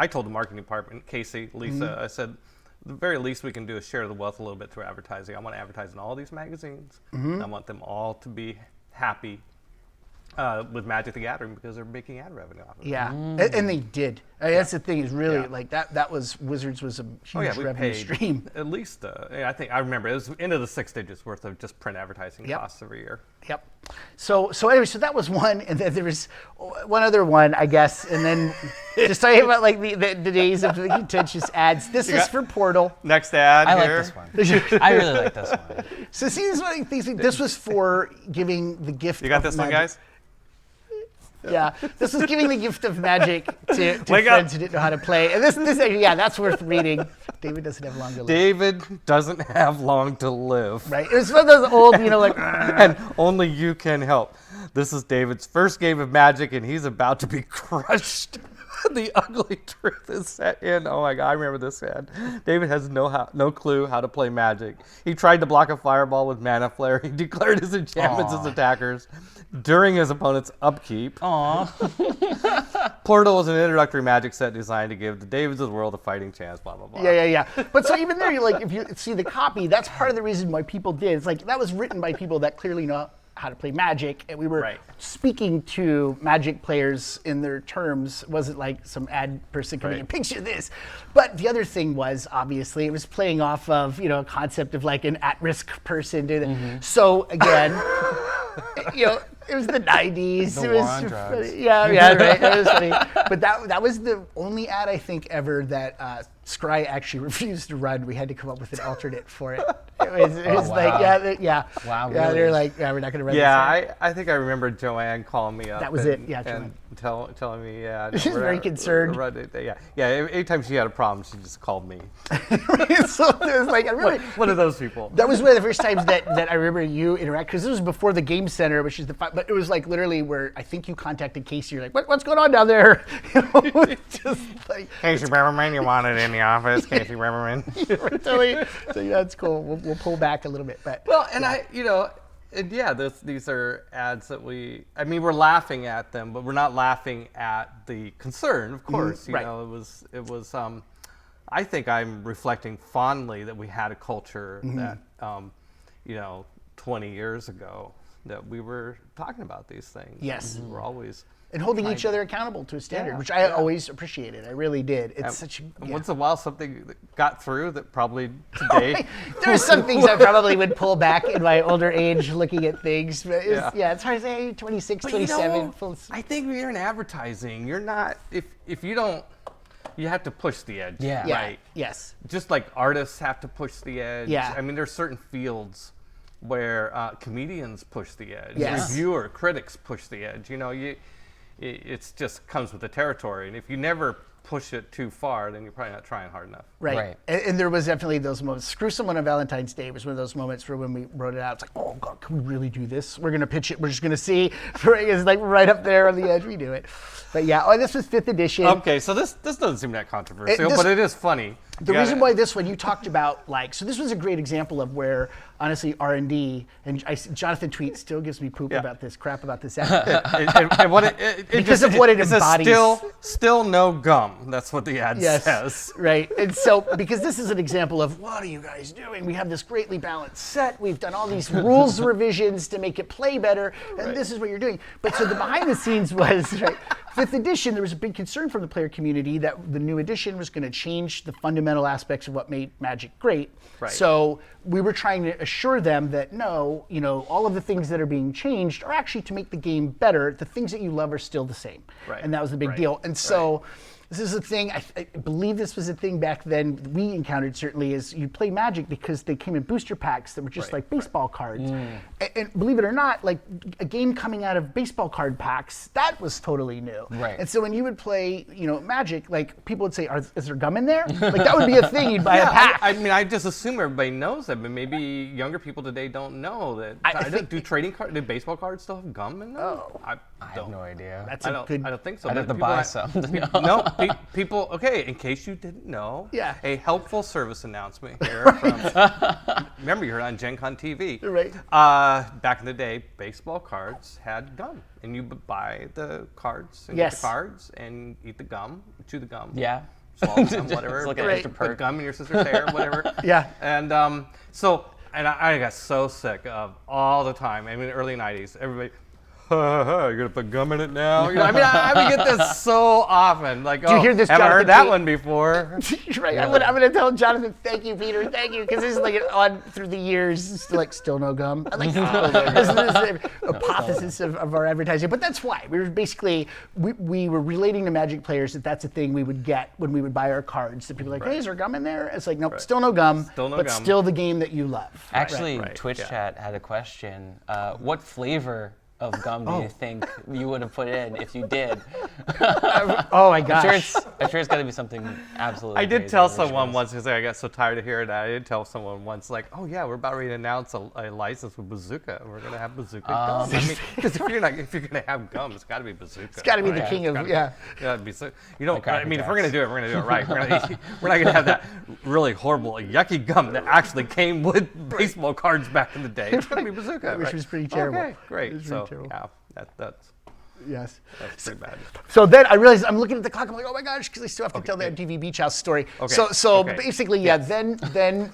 told the marketing department, Casey, Lisa, I said, the very least we can do is share the wealth a little bit through advertising. I want to advertise in all these magazines. I want them all to be happy with Magic the Gathering because they're making ad revenue off of it. Yeah, and they did. I mean, that's the thing is really Yeah. like that was Wizards was a huge Oh yeah, we revenue paid stream. at least. I remember it was into the 6 digits worth of just print advertising Yep. costs every year. Yep. So anyway, so that was one, and then there was one other one, I guess, and then just talking about like the days of the contentious ads. This is for Portal. Next ad I like here. this one. I really like this one. So see, this is one of the things. This was for giving the gift. You got of this one, magic. guys? Yeah, this was giving the gift of magic to Wake friends up. who didn't know how to play. And this, that's worth reading. David doesn't have long to live. David doesn't have long to live. Right? It was one of those old, like. And only you can help. This is David's first game of Magic, and he's about to be crushed. The ugly truth is set in. Oh my God, I remember this ad. David has no clue how to play Magic. He tried to block a fireball with Mana Flare. He declared his enchantments as attackers during his opponent's upkeep. Portal was an introductory Magic set designed to give the Davids of the world a fighting chance, blah, blah, blah. Yeah. But so even there, you're like, if you see the copy, that's part of the reason why people did. It's like that was written by people that clearly know how to play Magic, and we were speaking to Magic players in their terms. It wasn't like some ad person coming and picture this. But the other thing was, obviously, it was playing off of, a concept of like an at-risk person doing it. So again, it was the 90s. The it war was on drugs. Yeah, right. It was funny. But that was the only ad I think ever that Scry actually refused to run. We had to come up with an alternate for it. It was wow. like, Wow, yeah, really? they're like, we're not going to run Yeah, this ad. I think I remember Joanne calling me up. That was it, yeah, and telling me, She was very concerned. Yeah. Anytime she had a problem, she just called me. So it was like, I remember. One of those people. That was one of the first times that I remember you interact, because this was before the Game Center, which is but it was like literally where I think you contacted Casey. You're like, what's going on down there? Just like Casey Bremerman, you wanted in the office, Casey Bremerman. totally. So yeah, that's cool. We'll pull back a little bit, but Well, and these are ads that we're laughing at them, but we're not laughing at the concern, of course. right. It was. I think I'm reflecting fondly that we had a culture that, 20 years ago, that we were talking about these things. Yes. We were always. and holding each other accountable to a standard, Yeah, which I yeah. always appreciated. I really did. It's And such a once in a while, something that got through that probably today. There are some things I probably would pull back in my older age looking at things. But it's hard to say, 26, But 27. I think when you're in advertising, you're not, if you don't, you have to push the edge. Yeah. Yeah. Right. Yes. Just like artists have to push the edge. Yeah. I mean, there's certain fields where comedians push the edge. Yes. Critics push the edge. It's just comes with the territory. And if you never push it too far, then you're probably not trying hard enough. Right. Right. And there was definitely those moments. Screw Someone on Valentine's Day was one of those moments where when we wrote it out, it's like, oh God, can we really do this? We're going to pitch it. We're just going to see. It's like right up there on the edge. We do it. But yeah, this was 5th edition. Okay, so this doesn't seem that controversial, this- but it is funny. The reason why this one you talked about, like, so this was a great example of where, honestly, R&D, and Jonathan Tweet still gives me crap about this ad. Because of what it embodies. Still no gum. That's what the ad says. Right. And so, because this is an example of, what are you guys doing? We have this greatly balanced set. We've done all these rules revisions to make it play better, and this is what you're doing. But so the behind the scenes was, 5th edition, there was a big concern from the player community that the new edition was going to change the fundamental aspects of what made Magic great. Right. So we were trying to assure them that no, all of the things that are being changed are actually to make the game better. The things that you love are still the same. Right. And that was the big deal. And so this is a thing, I believe this was a thing back then we encountered certainly, is you play Magic because they came in booster packs that were just like baseball cards. And believe it or not, like a game coming out of baseball card packs, that was totally new. Right. And so when you would play, Magic, like people would say, is there gum in there? Like that would be a thing, you'd buy a pack. I mean, I just assume everybody knows that, but maybe younger people today don't know that. Do baseball cards still have gum in them? Oh. I have no idea. That's I don't think so. I'd have to buy some. No, people. Okay, in case you didn't know, a helpful service announcement here. Remember, you heard on Gen Con TV. Right. Back in the day, baseball cards had gum, and you would buy the cards and get the cards and eat the gum, chew the gum. Yeah. Swallow the gum, whatever. It's like an extra perk. Put gum in your sister's hair, whatever. Yeah. And and I got so sick of all the time. I mean, early '90s, everybody. You're gonna put gum in it now? I would get this so often. Like, do you hear this, haven't Jonathan? Heard that one before. Right. I'm gonna tell Jonathan, thank you, Peter, thank you, because this is like on through the years, still no gum. Like, this is the hypothesis of our advertising, but that's why we were basically we were relating to Magic players that's a thing we would get when we would buy our cards. That people are like, hey, is there gum in there? It's like, nope, still no gum, still the game that you love. Actually, Twitch chat had a question. What flavor of gum do you think you would have put in if you did? Oh my gosh. I'm sure it's got to be something absolutely I did crazy, tell someone once, because I got so tired of hearing that, I did tell someone once, like, oh yeah, we're about ready to announce a license with Bazooka. We're going to have Bazooka gum. I mean, because if you're going to have gum, it's got to be Bazooka. It's got to be the king of, Be so, if we're going to do it, we're going to do it right. We're not going to have that really horrible, yucky gum that actually came with baseball cards back in the day. It's going to be Bazooka. Which was pretty terrible. Okay, great. So, terrible. that's pretty bad. So then I realized I'm looking at the clock. I'm like, oh my gosh, because I still have to tell the MTV Beach House story. Okay. So basically, then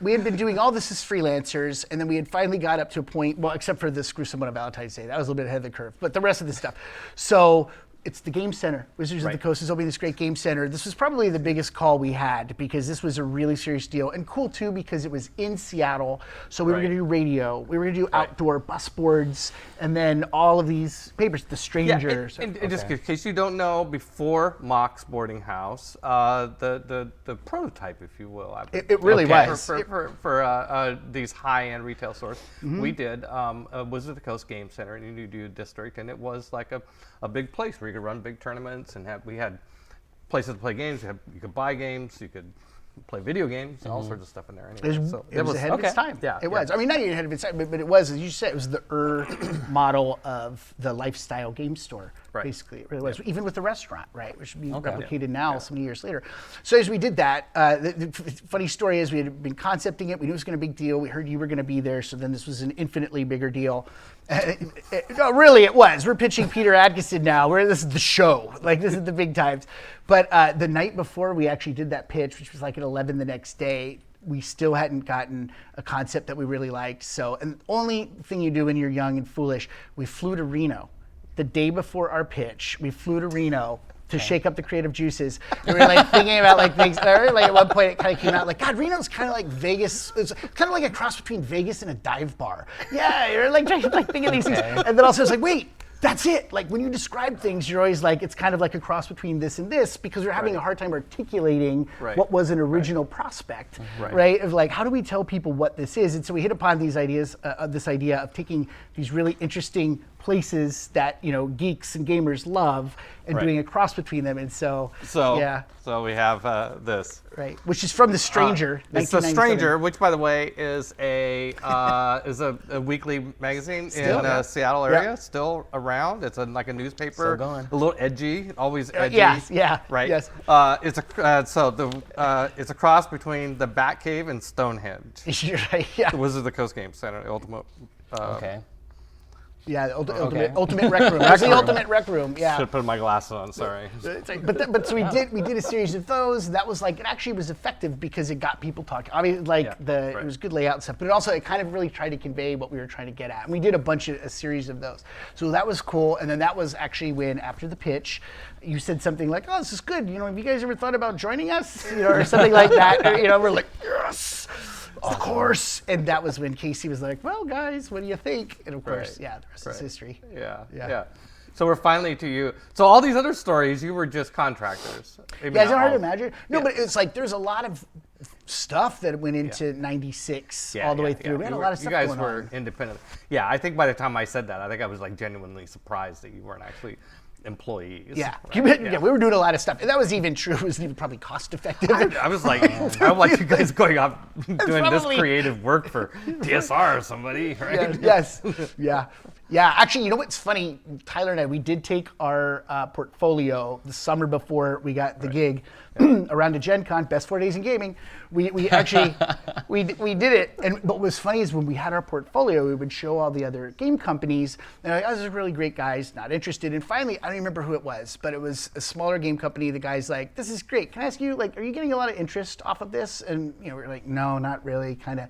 we had been doing all this as freelancers, and then we had finally got up to a point. Well, except for the Screw Someone on Valentine's Day, that was a little bit ahead of the curve. But the rest of the stuff. So it's the Game Center. Wizards of the Coast is opening this great Game Center. This was probably the biggest call we had because this was a really serious deal. And cool, too, because it was in Seattle. So we were going to do radio. We were going to do outdoor bus boards. And then all of these papers, The Stranger. And just in case you don't know, before Mock's Boarding House, the prototype, if you will. It really was. For these high-end retail stores, we did a Wizards of the Coast Game Center in New District. And it was like a big place where you could run big tournaments, and we had places to play games. You could buy games, you could play video games, all sorts of stuff in there. Anyway. It was ahead of its time. Yeah, it was. I mean, not even ahead of its time, but it was, as you said, it was the model of the lifestyle game store. Basically, it really was. Even with the restaurant, which would be replicated now so many years later. So as we did that, the funny story is we had been concepting it. We knew it was going to be a big deal. We heard you were going to be there, so then this was an infinitely bigger deal. No, really, it was. We're pitching Peter Adkison now. This is the show. Like, this is the big times. But the night before we actually did that pitch, which was like at 11 the next day, we still hadn't gotten a concept that we really liked. So, and the only thing you do when you're young and foolish, we flew to Reno. The day before our pitch, we flew to Reno to shake up the creative juices. We were like thinking about like things. Like at one point, it kind of came out like, God, Reno's kind of like Vegas. It's kind of like a cross between Vegas and a dive bar. Yeah, you're like trying to think of these things, and then also it's like, wait. That's it. Like when you describe things, you're always like, it's kind of like a cross between this and this because you're having a hard time articulating what was an original prospect, right? Of like, how do we tell people what this is? And so we hit upon these ideas, this idea of taking these really interesting places that geeks and gamers love, and Right. doing a cross between them. And so yeah, So we have this. right, which is from The Stranger. It's The 1997. Stranger, which, by the way, is a weekly magazine Still, in yeah. Seattle area, Yeah. still around. It's like a newspaper, Still going. a little edgy, always edgy. Yes, yeah, right. yes. It's a cross between the Batcave and Stonehenge. You're right, yeah. The Wizards of the Coast game, Center Ultimate. Okay. Yeah, the Okay. ultimate rec room. That's the ultimate rec room. Yeah. Should put my glasses on. Sorry. It's like, but so we did a series of those. That was like, it actually was effective because it got people talking. I mean, like right. it was good layout and stuff, but it kind of really tried to convey what we were trying to get at. And we did a series of those. So that was cool. And then that was actually when, after the pitch, you said something like, "Oh, this is good. Have you guys ever thought about joining us?" Or something like that. Or, we're like, "Yes, of course." And that was when Casey was like, "Well, guys, what do you think?" And of course, Right. yeah, the rest is history. Yeah. So we're finally to you. So all these other stories, you were just contractors. Maybe Yeah, is not it hard to all. imagine? No, but it's like there's a lot of stuff that went into '96 all the way through. We had a lot of stuff You guys going were on. independent. Yeah, I think by the time I said that, I think I was like genuinely surprised that you weren't actually employees. Yeah. right? Yeah, we were doing a lot of stuff. And that was even true. It was even probably cost effective. I was like, I like you guys going off doing this probably- creative work for TSR or somebody, right? Yes. Yeah. Yeah. Actually, you know what's funny? Tyler and I, we did take our portfolio the summer before we got the gig around to Gen Con, best 4 days in gaming. We actually, we did it. But what was funny is when we had our portfolio, we would show all the other game companies. And like, "Oh, those are really great guys, not interested." And finally, I don't even remember who it was, but it was a smaller game company. The guy's like, "This is great. Can I ask you, are you getting a lot of interest off of this?" And we're like, "No, not really," kind of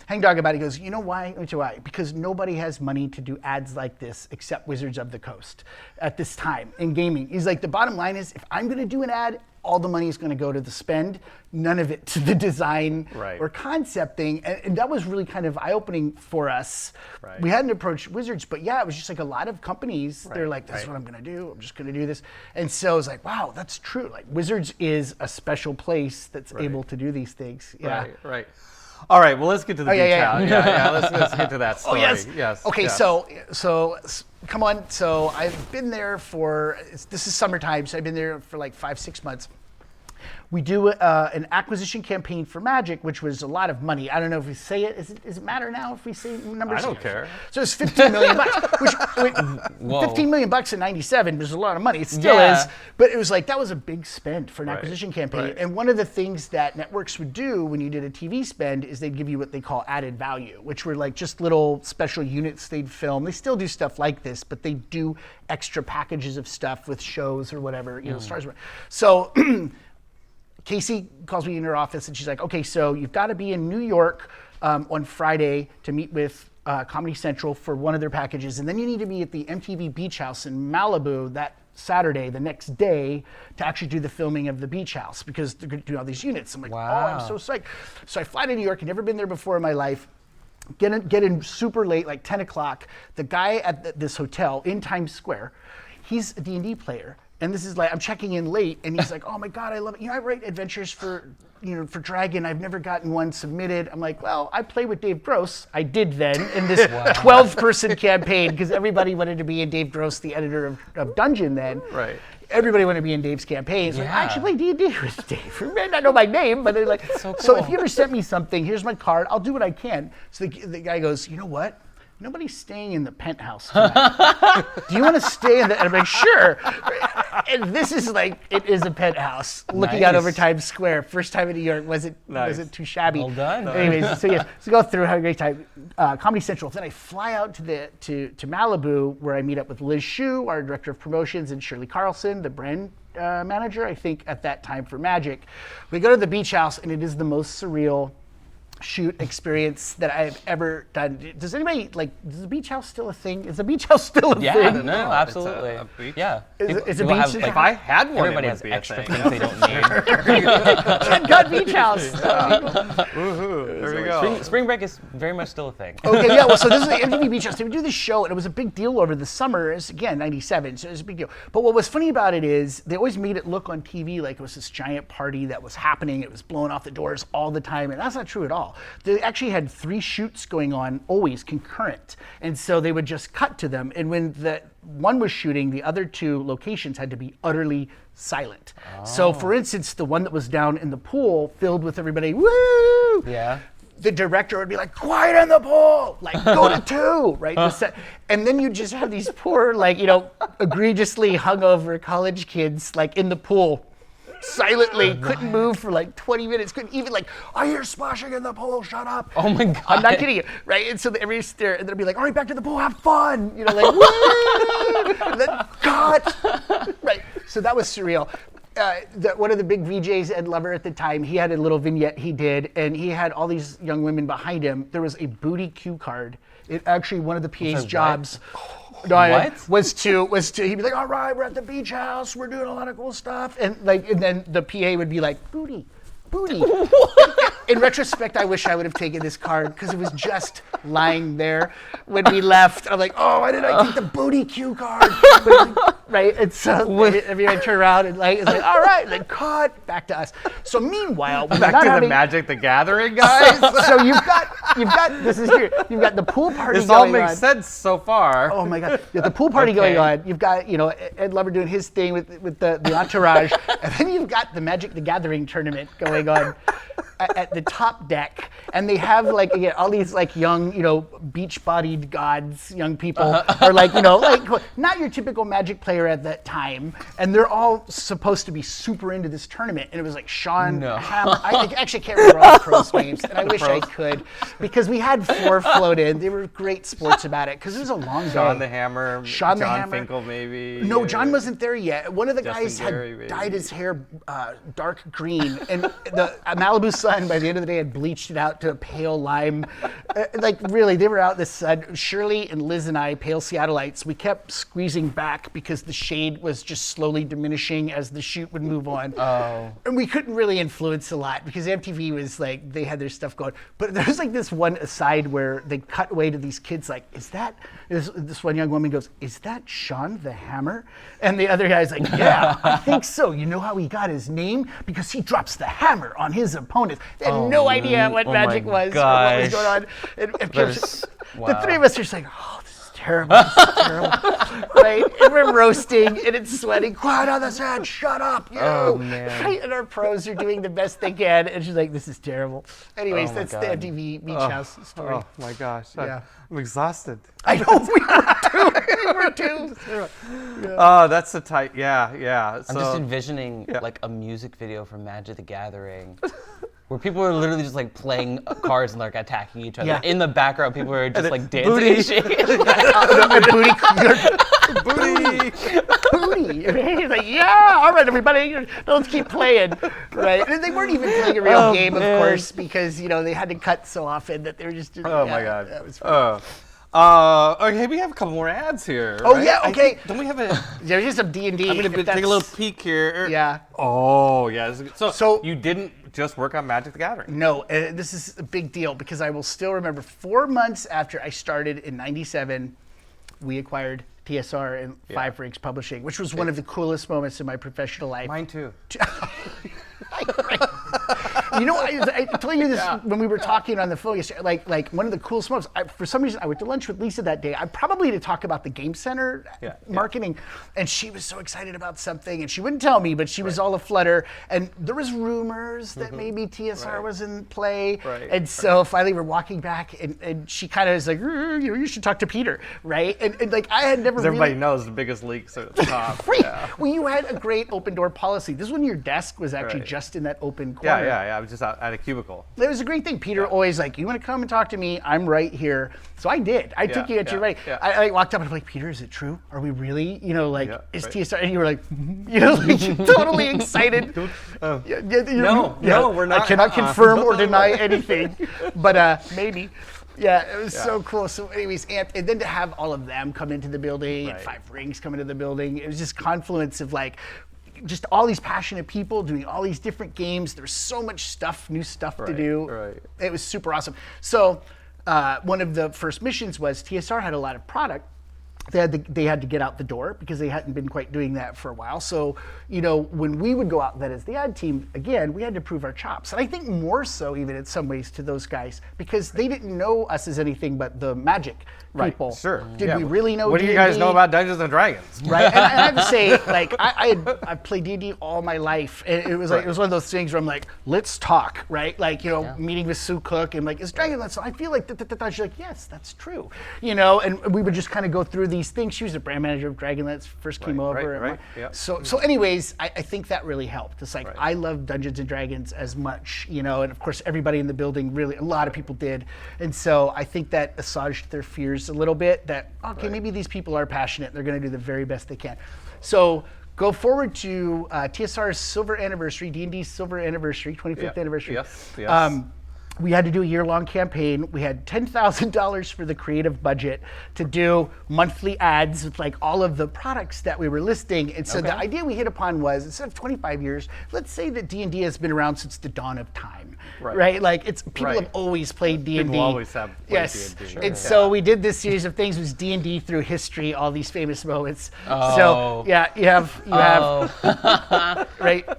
hangdog about it. He goes, "You know why? Let me tell you why. Because nobody has money to do ads like this except Wizards of the Coast at this time in gaming." He's like, "The bottom line is, if I'm going to do an ad, all the money is going to go to the spend, none of it to the design or concept thing." And that was really kind of eye-opening for us. Right. We hadn't approached Wizards, but yeah, it was just like a lot of companies, they're like, "This is what I'm going to do. I'm just going to do this." And so it's like, wow, that's true. Like, Wizards is a special place that's able to do these things. Yeah. Right. All right, well, let's get to the beach yeah. house. Yeah, let's get to that Oh, story. yes. Okay, yes. so come on. So I've been there this is summertime, so I've been there for like 5-6 months. We do an acquisition campaign for Magic, which was a lot of money. I don't know if we say it. Does it matter now if we say numbers? I don't care. So it's $15 million, which Whoa. $15 million in '97 was a lot of money. It still Yeah. is, but it was like that was a big spend for an acquisition campaign. right. And one of the things that networks would do when you did a TV spend is they'd give you what they call added value, which were like just little special units they'd film. They still do stuff like this, but they do extra packages of stuff with shows or whatever, Stars. So Casey calls me in her office and she's like, "Okay, so you've got to be in New York on Friday to meet with Comedy Central for one of their packages. And then you need to be at the MTV Beach House in Malibu that Saturday, the next day, to actually do the filming of the Beach House because they're going to do all these units." I'm like, Wow. "Oh, I'm so psyched." So I fly to New York. I'd never been there before in my life. Get in super late, like 10 o'clock. The guy at this hotel in Times Square, he's a D&D player. And this is like, I'm checking in late, and he's like, "Oh my God, I love it. I write adventures for Dragon. I've never gotten one submitted." I'm like, "Well, I play with Dave Gross. I did then in this 12-person campaign because everybody wanted to be in Dave Gross, the editor of Dungeon then. Right. Everybody wanted to be in Dave's campaign. So I Yeah. actually play D&D with Dave. You may not know my name, but they're like, So so if cool. you ever sent me something, here's my card. I'll do what I can." So the guy goes, "You know what? Nobody's staying in the penthouse tonight. Do you want to stay in the?" And I'm like, "Sure." And this is like, it is a penthouse looking out Nice. over Times Square. First time in New York, wasn't too shabby. Well done. Anyways, so go through, have a great time. Comedy Central. Then I fly out to Malibu, where I meet up with Liz Shue, our director of promotions, and Shirley Carlson, the brand manager, I think, at that time for Magic. We go to the Beach House, and it is the most surreal shoot experience that I've ever done. Does anybody is the Beach House still a thing? Is the Beach House still a Yeah, thing? no, It's absolutely. a beach. Yeah. Is a People beach- have, If like, I had one, everybody it has would be a extra thing. things they don't need. God Beach House. Woohoo! There we go. Spring break is very much still a thing. Okay, yeah, well, so this is the MTV Beach House. They would do this show, and it was a big deal over the summer. It's, again, 97, so it was a big deal. But what was funny about it is they always made it look on TV like it was this giant party that was happening. It was blowing off the doors all the time, and that's not true at all. all. They actually had 3 shoots going on, always concurrent. And so they would just cut to them. And when the one was shooting, the other 2 locations had to be utterly silent. So for instance, the one that was down in the pool filled with everybody, woo! Yeah. The director would be like, quiet in the pool, like go to 2, right? And then you just have these poor, like, egregiously hungover college kids like in the pool, silently, couldn't move for like 20 minutes, couldn't even like, I hear splashing in the pool, shut up. Oh my God. I'm not kidding you, right? And so everybody's there, and they'll be like, all right, back to the pool, have fun, like, woo! And then cut, right? So that was surreal. One of the big VJs, Ed Lover at the time, he had a little vignette he did, and he had all these young women behind him. There was a booty cue card. It actually, one of the PA's jobs was to he'd be like, all right, we're at the beach house, we're doing a lot of cool stuff, and then the PA would be like, booty. In retrospect, I wish I would have taken this card because it was just lying there when we left. I'm like, oh, why did I take the booty cue card? Right? And so everyone turned around and it's like, all right, and then cut, back to us. So meanwhile, back to the Magic the Gathering guys. So you've got this is here. You've got the pool party. This all makes sense so far. Oh my God, you have the pool party going on. You've got Ed Lover doing his thing with the entourage, and then you've got the Magic the Gathering tournament going on at the top deck, and they have all these young beach-bodied gods, young people are not your typical Magic player at that time, and they're all supposed to be super into this tournament. And it was like Sean Hammer. I actually can't remember all the pros' names, and I wish I could, because we had 4 float in. They were great sports about it because it was a long day. Sean the Hammer, John Finkel maybe. No, John wasn't there yet. One of the Justin guys had Gary, dyed his hair dark green, and the Malibu sun by the end of the day had bleached it out to a pale lime. Really, they were out in the sun. Shirley and Liz and I, pale Seattleites, we kept squeezing back because the shade was just slowly diminishing as the shoot would move on. Oh. And we couldn't really influence a lot because MTV was they had their stuff going. But there was this one aside where they cut away to these kids is that, this one young woman goes, is that Sean the Hammer? And the other guy's like, yeah, I think so. You know how he got his name? Because he drops the hammer on his opponents. They had no idea what magic was or what was going on. And the 3 of us are just like, oh, this is terrible. Right? And we're roasting, and it's sweating. Quiet on the set, shut up, you. Oh, man. Right? And our pros are doing the best they can, and she's like, this is terrible. Anyways, that's the MTV Beach House story. Oh my gosh, Yeah. I'm exhausted. I know, we were too. Yeah. Oh, that's a tight, yeah. I'm just envisioning a music video from Magic the Gathering. Where people are literally just playing cards and attacking each other. Yeah. In the background, people are just dancing booty. and shaking. Booty. He's like, yeah, all right, everybody, let's keep playing. Right? And they weren't even playing a real game, of course, because they had to cut so often that they were just. Oh my God. That was Okay, we have a couple more ads here. Oh right? yeah, okay. Don't we have a? There's just some D&D. I'm gonna take a little peek here. Yeah. Oh yeah. This is good. So you didn't just work on Magic the Gathering? No, this is a big deal because I will still remember 4 months after I started in '97, we acquired TSR and Five Rings Publishing, which was one of the coolest moments in my professional life. Mine too. I told you this when we were talking on the phone yesterday. Like one of the coolest moments. For some reason, I went to lunch with Lisa that day. Probably to talk about the Game Center marketing, and she was so excited about something, and she wouldn't tell me, but she was all aflutter. And there was rumors that maybe TSR was in play, and so finally we're walking back, and she kind of is like, you should talk to Peter, right? And I had never. Everybody knows the biggest leaks are at the top. Right. Yeah. Well, you had a great open door policy. This is when your desk was actually just in that open corner. Yeah. I was just out at a cubicle. It was a great thing. Peter always you want to come and talk to me? I'm right here. So I did. I took you at your right. Yeah. I walked up and I'm like, Peter, is it true? Are we really, is TSR? And you were like, totally excited. No, we're not. I cannot confirm or deny anything, but maybe. Yeah, it was so cool. So anyways, and then to have all of them come into the building, and Five Rings come into the building, it was just confluence of just all these passionate people doing all these different games. There was so much stuff, new stuff to do. Right. It was super awesome. So one of the first missions was TSR had a lot of product, they had to get out the door because they hadn't been quite doing that for a while. So, when we would go out then as the ad team, again, we had to prove our chops. And I think more so even in some ways to those guys because they didn't know us as anything but the Magic people. Sure. Did we really know What do you guys know about Dungeons and Dragons? Right, and I have to say, like, I've played D&D all my life. And it was like, it was one of those things where I'm like, let's talk, right? Like, meeting with Sue Cook and like, is Dragonlance? I feel like, she's like, yes, that's true. And we would just kind of go through these things. She was the brand manager of Dragonlance, first came over. Right. Yeah. So anyways, I think that really helped. It's like, I love Dungeons and Dragons as much, and of course everybody in the building really, a lot of people did. And so I think that assuaged their fears a little bit that, okay, maybe these people are passionate. They're going to do the very best they can. So go forward to TSR's silver anniversary, D&D's silver anniversary, 25th anniversary. Yes. We had to do a year-long campaign. We had $10,000 for the creative budget to do monthly ads with like all of the products that we were listing. And so the idea we hit upon was, instead of 25 years, let's say that D&D has been around since the dawn of time, right? Like people have always played D&D. People always have played D&D. Sure. And so we did this series of things, was D&D through history, all these famous moments. Oh. So you have right.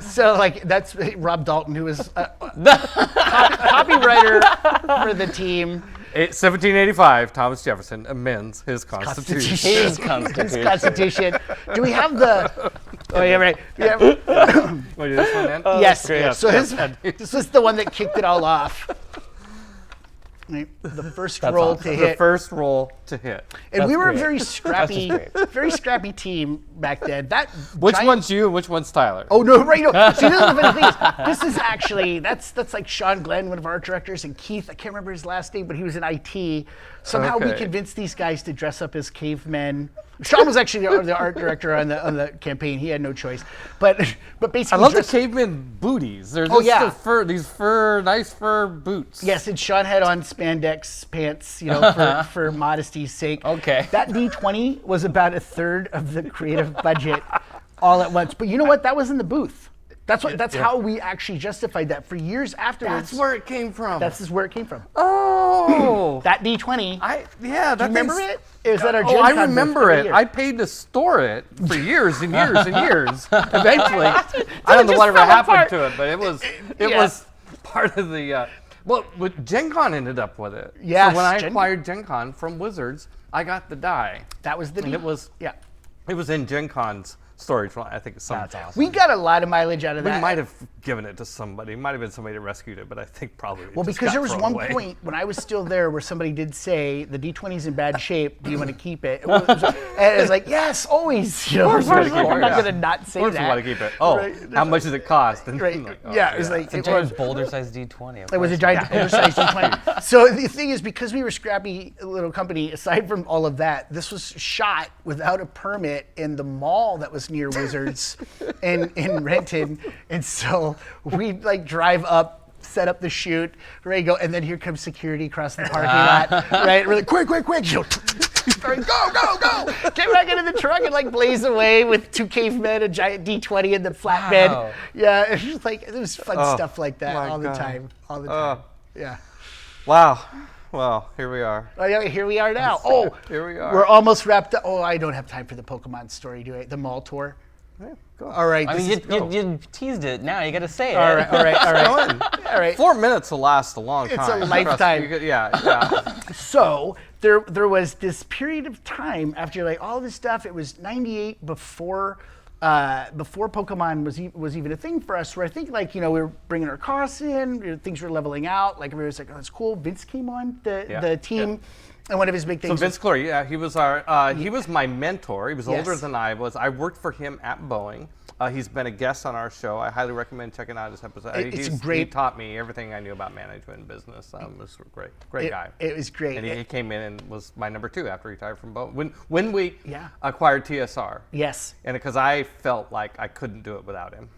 So like that's Rob Dalton, who was copywriter for the team. 1785, Thomas Jefferson amends his Constitution. His Constitution. Do we have the? Oh yeah, right. Yeah. Want to do this one, Dan? Yes. Okay, So this was the one that kicked it all off. Right. The first roll to hit. The first roll to hit. And we were a very scrappy team back then. Which one's you and which one's Tyler? Oh no, right, no. See, this is the funny thing is, this is actually that's like Sean Glenn, one of our art directors, and Keith, I can't remember his last name, but he was in IT. Somehow we convinced these guys to dress up as cavemen. Sean was actually the art director on the campaign. He had no choice. But basically, I love the caveman booties. They're just these nice fur boots. Yes, and Sean had on spandex pants, for modesty's sake. Okay. That D20 was about a third of the creative budget all at once. But you know what? That was in the booth. That's how we actually justified that for years afterwards. That's where it came from. That's where it came from. Oh. That D20. Do you remember it? It was at our Gen Con I booth remember it. I paid to store it for years and years and years. Eventually, I don't know whatever happened to it, but it was part of the. Gen Con ended up with it. Yes. So when I acquired Gen Con from Wizards, I got the die. That was the and D. It was in Gen Con's storage. I think it's That's awesome. We got a lot of mileage out of that. We might have given it to somebody. It might have been somebody that rescued it, but I think probably because there was one point when I was still there where somebody did say the D20's in bad shape. Do you want to keep it? And it was like, yes, always. I'm not going to not say that. Of course we want to keep it. Oh, how much does it cost? And it was like it's a giant boulder-sized D20. It was a giant boulder-sized D20. So the thing is, because we were a scrappy little company, aside from all of that, this was shot without a permit in the mall that was near Wizards in Renton, and so we'd like drive up, set up the shoot, ready to go, and then here comes security across the parking lot, right? Really quick, go, get back into the truck and like blaze away with two cavemen, a giant D20 in the flatbed. Wow. Yeah, it was like it was fun stuff like that all the time. Yeah. Wow. Well, here we are. Oh, yeah, here we are now. Here we are. We're almost wrapped up. Oh, I don't have time for the Pokemon story, do I? The mall tour. Yeah, go on. All right. I mean, you teased it. Now you got to say it. All right. 4 minutes will last a long time. It's a lifetime. Yeah. So there was this period of time after like all this stuff. It was '98 before Pokemon was even a thing for us, where I think we were bringing our costs in, things were leveling out. Like everybody was like, "Oh, that's cool." Vince came on the team. And one of his big things. So Vince Cleary, he was he was my mentor. He was older than I was. I worked for him at Boeing. He's been a guest on our show. I highly recommend checking out his episode. It's great. He taught me everything I knew about management and business. It was great guy. It was great. And he came in and was my number 2 after he retired from Boeing. When we acquired TSR. Yes. And because I felt like I couldn't do it without him.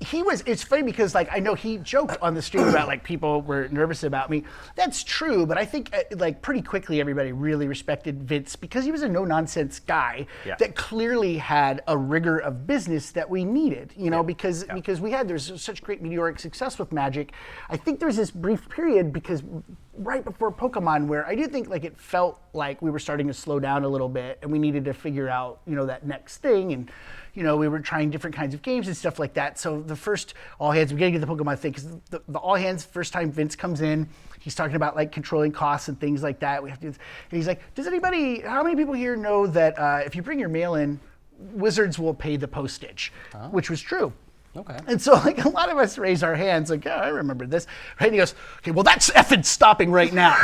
He was. It's funny because I know he joked on the stream about people were nervous about me. That's true, but I think pretty quickly everybody really respected Vince because he was a no nonsense guy that clearly had a rigor of business that we needed. Because there's such great meteoric success with Magic. I think there's this brief period because right before Pokemon, where I do think like it felt like we were starting to slow down a little bit, and we needed to figure out, that next thing, and we were trying different kinds of games and stuff like that. So the first all hands, we got to get the Pokemon thing, because the all hands first time Vince comes in, he's talking about like controlling costs and things like that. We have to, and he's like, how many people here know that if you bring your mail in, Wizards will pay the postage, which was true. Okay. And so like a lot of us raise our hands like, I remember this. Right? And he goes, okay, well that's effing stopping right now.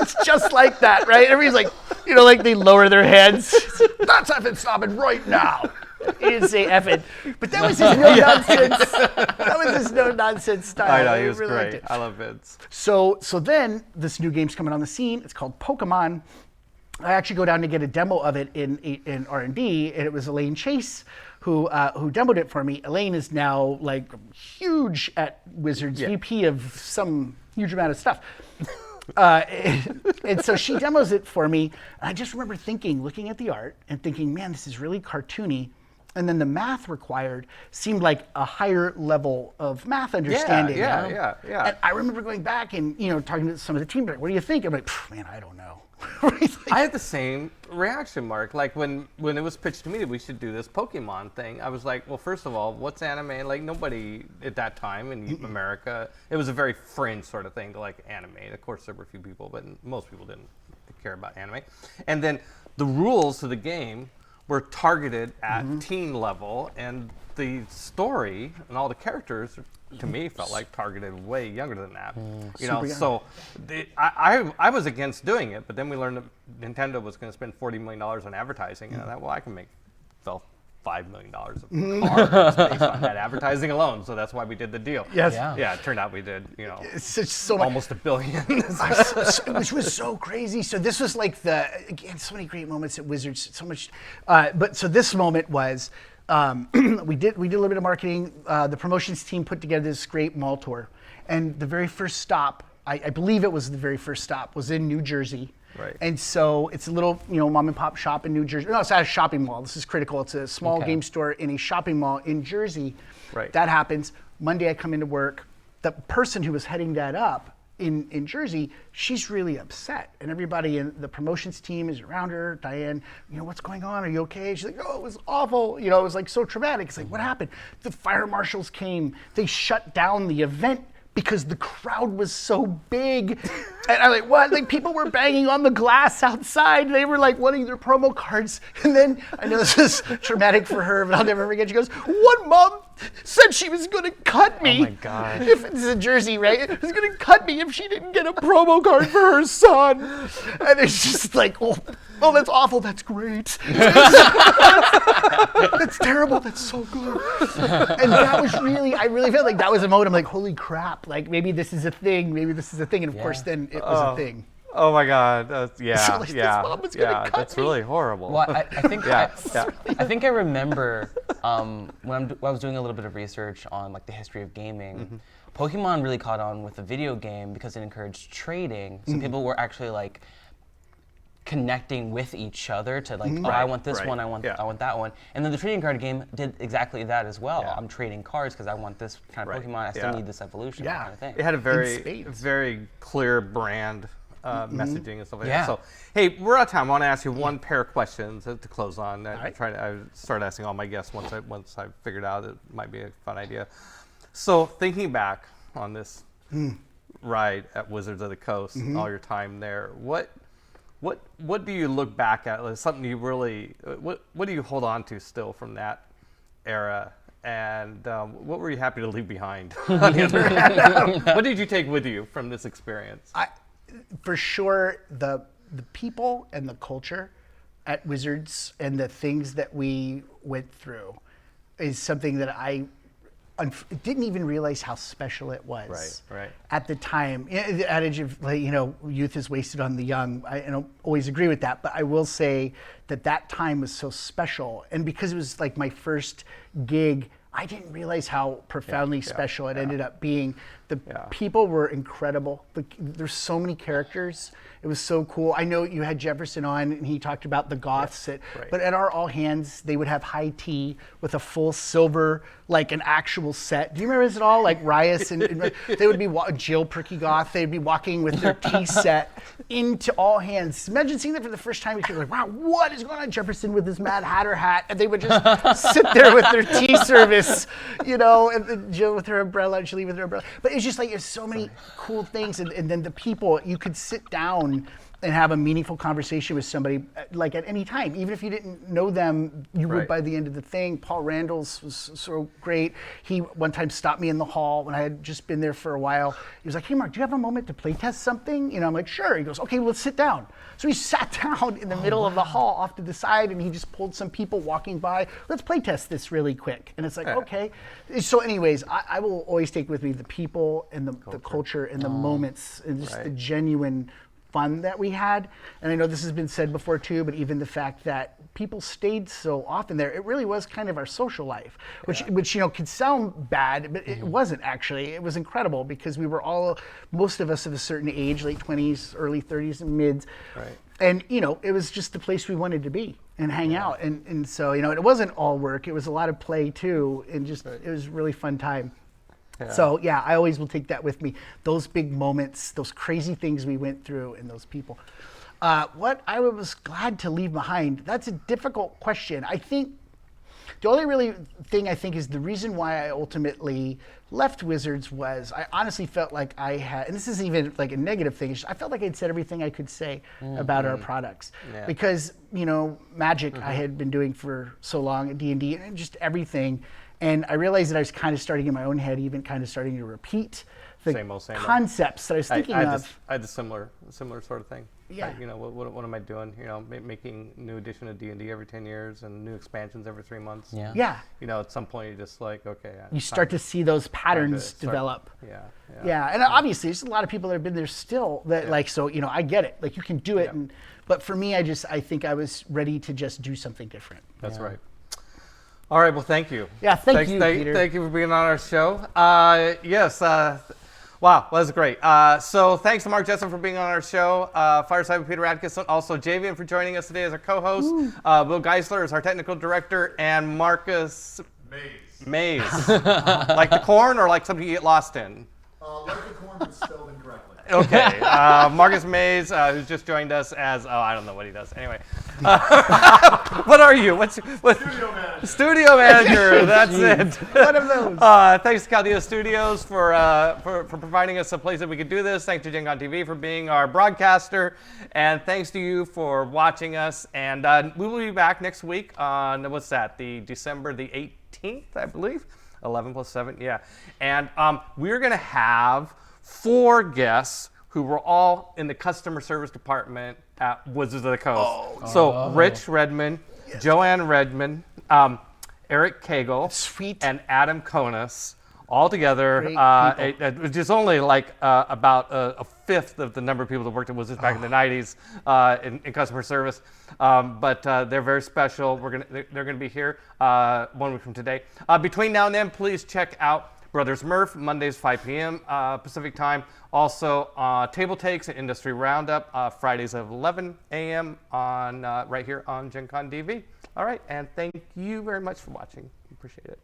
It's just like that, right? Everybody's like, like they lower their heads. That's effing stopping right now. He didn't say effing, but that was his no-nonsense. That was his no-nonsense style. I know, he was really liked great. it. I love Vince. So then this new game's coming on the scene. It's called Pokemon. I actually go down to get a demo of it in R&D, and it was Elaine Chase who demoed it for me. Elaine is now like huge at Wizards, VP of some huge amount of stuff. And so she demos it for me. And I just remember looking at the art and thinking, man, this is really cartoony. And then the math required seemed like a higher level of math understanding. Yeah. And I remember going back and talking to some of the team, like, what do you think? I'm like, man, I don't know. I had the same reaction, Mark. Like when it was pitched to me that we should do this Pokemon thing, I was like, well, first of all, what's anime? Like nobody at that time in America, it was a very fringe sort of thing to like anime. Of course, there were a few people, but most people didn't care about anime. And then the rules of the game were targeted at teen level, and the story and all the characters, to me, felt like targeted way younger than that. So I was against doing it, but then we learned that Nintendo was going to spend $40 million on advertising, and I thought, well, I can make $5 million of cards based on that advertising alone. So that's why we did the deal. Yes. Yeah. It turned out we did, so almost $1 billion. Which was so crazy. So this was like again, so many great moments at Wizards. So much, but so this moment was. We did a little bit of marketing. The promotions team put together this great mall tour, and the very first stop, I believe it was the very first stop, was in New Jersey. Right. And so it's a little, mom and pop shop in New Jersey. No, it's at a shopping mall. This is critical. It's a small game store in a shopping mall in Jersey. Right. That happens. Monday I come into work. The person who was heading that up in Jersey, she's really upset. And everybody in the promotions team is around her. Diane, what's going on? Are you okay? She's like, oh, it was awful. It was like so traumatic. It's like, what happened? The fire marshals came. They shut down the event because the crowd was so big. And I'm like, what? Like people were banging on the glass outside. They were like wanting their promo cards. And then I know this is traumatic for her, but I'll never forget. She goes, one mom said she was going to cut me. Oh my God. If it's in Jersey, right? It was going to cut me if she didn't get a promo card for her son. And it's just like, oh, that's awful. That's great. That's terrible. That's so good. And that was I really felt like that was a moment. I'm like, holy crap. Like maybe this is a thing. Maybe this is a thing. And of course, then it was a thing. Oh my God! So, like, this mom was gonna cut that's me. really horrible. Well, I think Yeah. I think I remember when I was doing a little bit of research on like the history of gaming. Pokemon really caught on with the video game because it encouraged trading. So people were actually like connecting with each other to like, I want this one, I want that one. And then the trading card game did exactly that as well. Yeah. I'm trading cards because I want this kind of Pokemon. I still need this evolution, that kind of thing. It had a very clear brand messaging and stuff like Yeah. that. So, hey, we're out of time. I want to ask you one pair of questions to close on. I started asking all my guests once I figured out it might be a fun idea. So, thinking back on this ride at Wizards of the Coast, all your time there, what do you look back at? Like something you really what do you hold on to still from that era? And what were you happy to leave behind? On the other hand, what did you take with you from this experience? For sure, the people and the culture at Wizards and the things that we went through is something that I didn't even realize how special it was. Right. At the time, the adage of youth is wasted on the young. I don't always agree with that, but I will say that time was so special, and because it was like my first gig, I didn't realize how profoundly special it ended up being. The people were incredible. There's so many characters. It was so cool. I know you had Jefferson on, and he talked about the goths. But at our all hands, they would have high tea with a full silver, like an actual set. Do you remember this at all? Like Rias and they would be Jill Perky Goth. They'd be walking with their tea set into all hands. Imagine seeing that for the first time. You're like, wow, what is going on? Jefferson with his Mad Hatter hat, and they would just sit there with their tea service, you know, and Jill with her umbrella, and Julie with her umbrella. But it's just like there's so many cool things, and then the people, you could sit down and have a meaningful conversation with somebody like at any time, even if you didn't know them, you would by the end of the thing. Paul Randall's was so great. He one time stopped me in the hall when I had just been there for a while. He was like, "Hey Mark, do you have a moment to play test something?" You know, I'm like, "Sure." He goes, "Okay, well, let's sit down." So he sat down in the middle of the hall off to the side, and he just pulled some people walking by. "Let's play test this really quick." And it's like, okay. So anyways, I will always take with me the people and the culture and the moments and just the genuine fun that we had. And I know this has been said before too, but even the fact that people stayed so often there, it really was kind of our social life, which you know could sound bad, but it wasn't actually. It was incredible because we were all, most of us of a certain age, late 20s, early 30s and mids. And you know, it was just the place we wanted to be and hang out. And so, you know, it wasn't all work, it was a lot of play too, and just it was a really fun time. So yeah, I always will take that with me. Those big moments, those crazy things we went through, and those people. What I was glad to leave behind, that's a difficult question. I think the only really thing I think is the reason why I ultimately left Wizards was I honestly felt like I had, and this isn't even like a negative thing, I felt like I'd said everything I could say about our products. Because, you know, Magic I had been doing for so long, D&D, and just everything. And I realized that I was kind of starting in my own head, even kind of starting to repeat the same old. concepts that I was thinking of. I had a similar sort of thing. Yeah. Like, you know, what am I doing? You know, making new edition of D&D every 10 years and new expansions every 3 months. Yeah. You know, at some point you're just like, okay. You start to see those patterns develop. Yeah. And obviously there's a lot of people that have been there still that like, so, you know, I get it. Like you can do it. But for me, I think I was ready to just do something different. That's right. All right, well, thank you. Yeah, thank you, Peter. Thank you for being on our show. Wow, that was great. So thanks to Mark Jessup for being on our show, Fireside with Peter Adkison, also Javian for joining us today as our co-host, Will Geisler is our technical director, and Marcus Mays. Like the corn or like something you get lost in? Like the corn, but spelled incorrectly. Okay, Marcus Mays, who's just joined us as, I don't know what he does. Anyway, what are you? Studio manager. Studio manager, that's it. One of those. Thanks to Caldeo Studios for providing us a place that we could do this. Thanks to Gen Con TV for being our broadcaster. And thanks to you for watching us. And we will be back next week on, what's that, the December the 18th, I believe? 11 plus 7, yeah. And we're going to have 4 guests who were all in the customer service department at Wizards of the Coast. Rich Redmond, Joanne Redmond, Eric Cagle, and Adam Konas, all together. It was just only like about a fifth of the number of people that worked at Wizards back in the 90s in customer service. But they're very special. They're gonna be here 1 week from today. Between now and then, please check out Brothers Murph, Mondays 5 p.m. Pacific time. Also, Table Takes and Industry Roundup, Fridays at 11 a.m. on right here on Gen Con TV. All right, and thank you very much for watching. Appreciate it.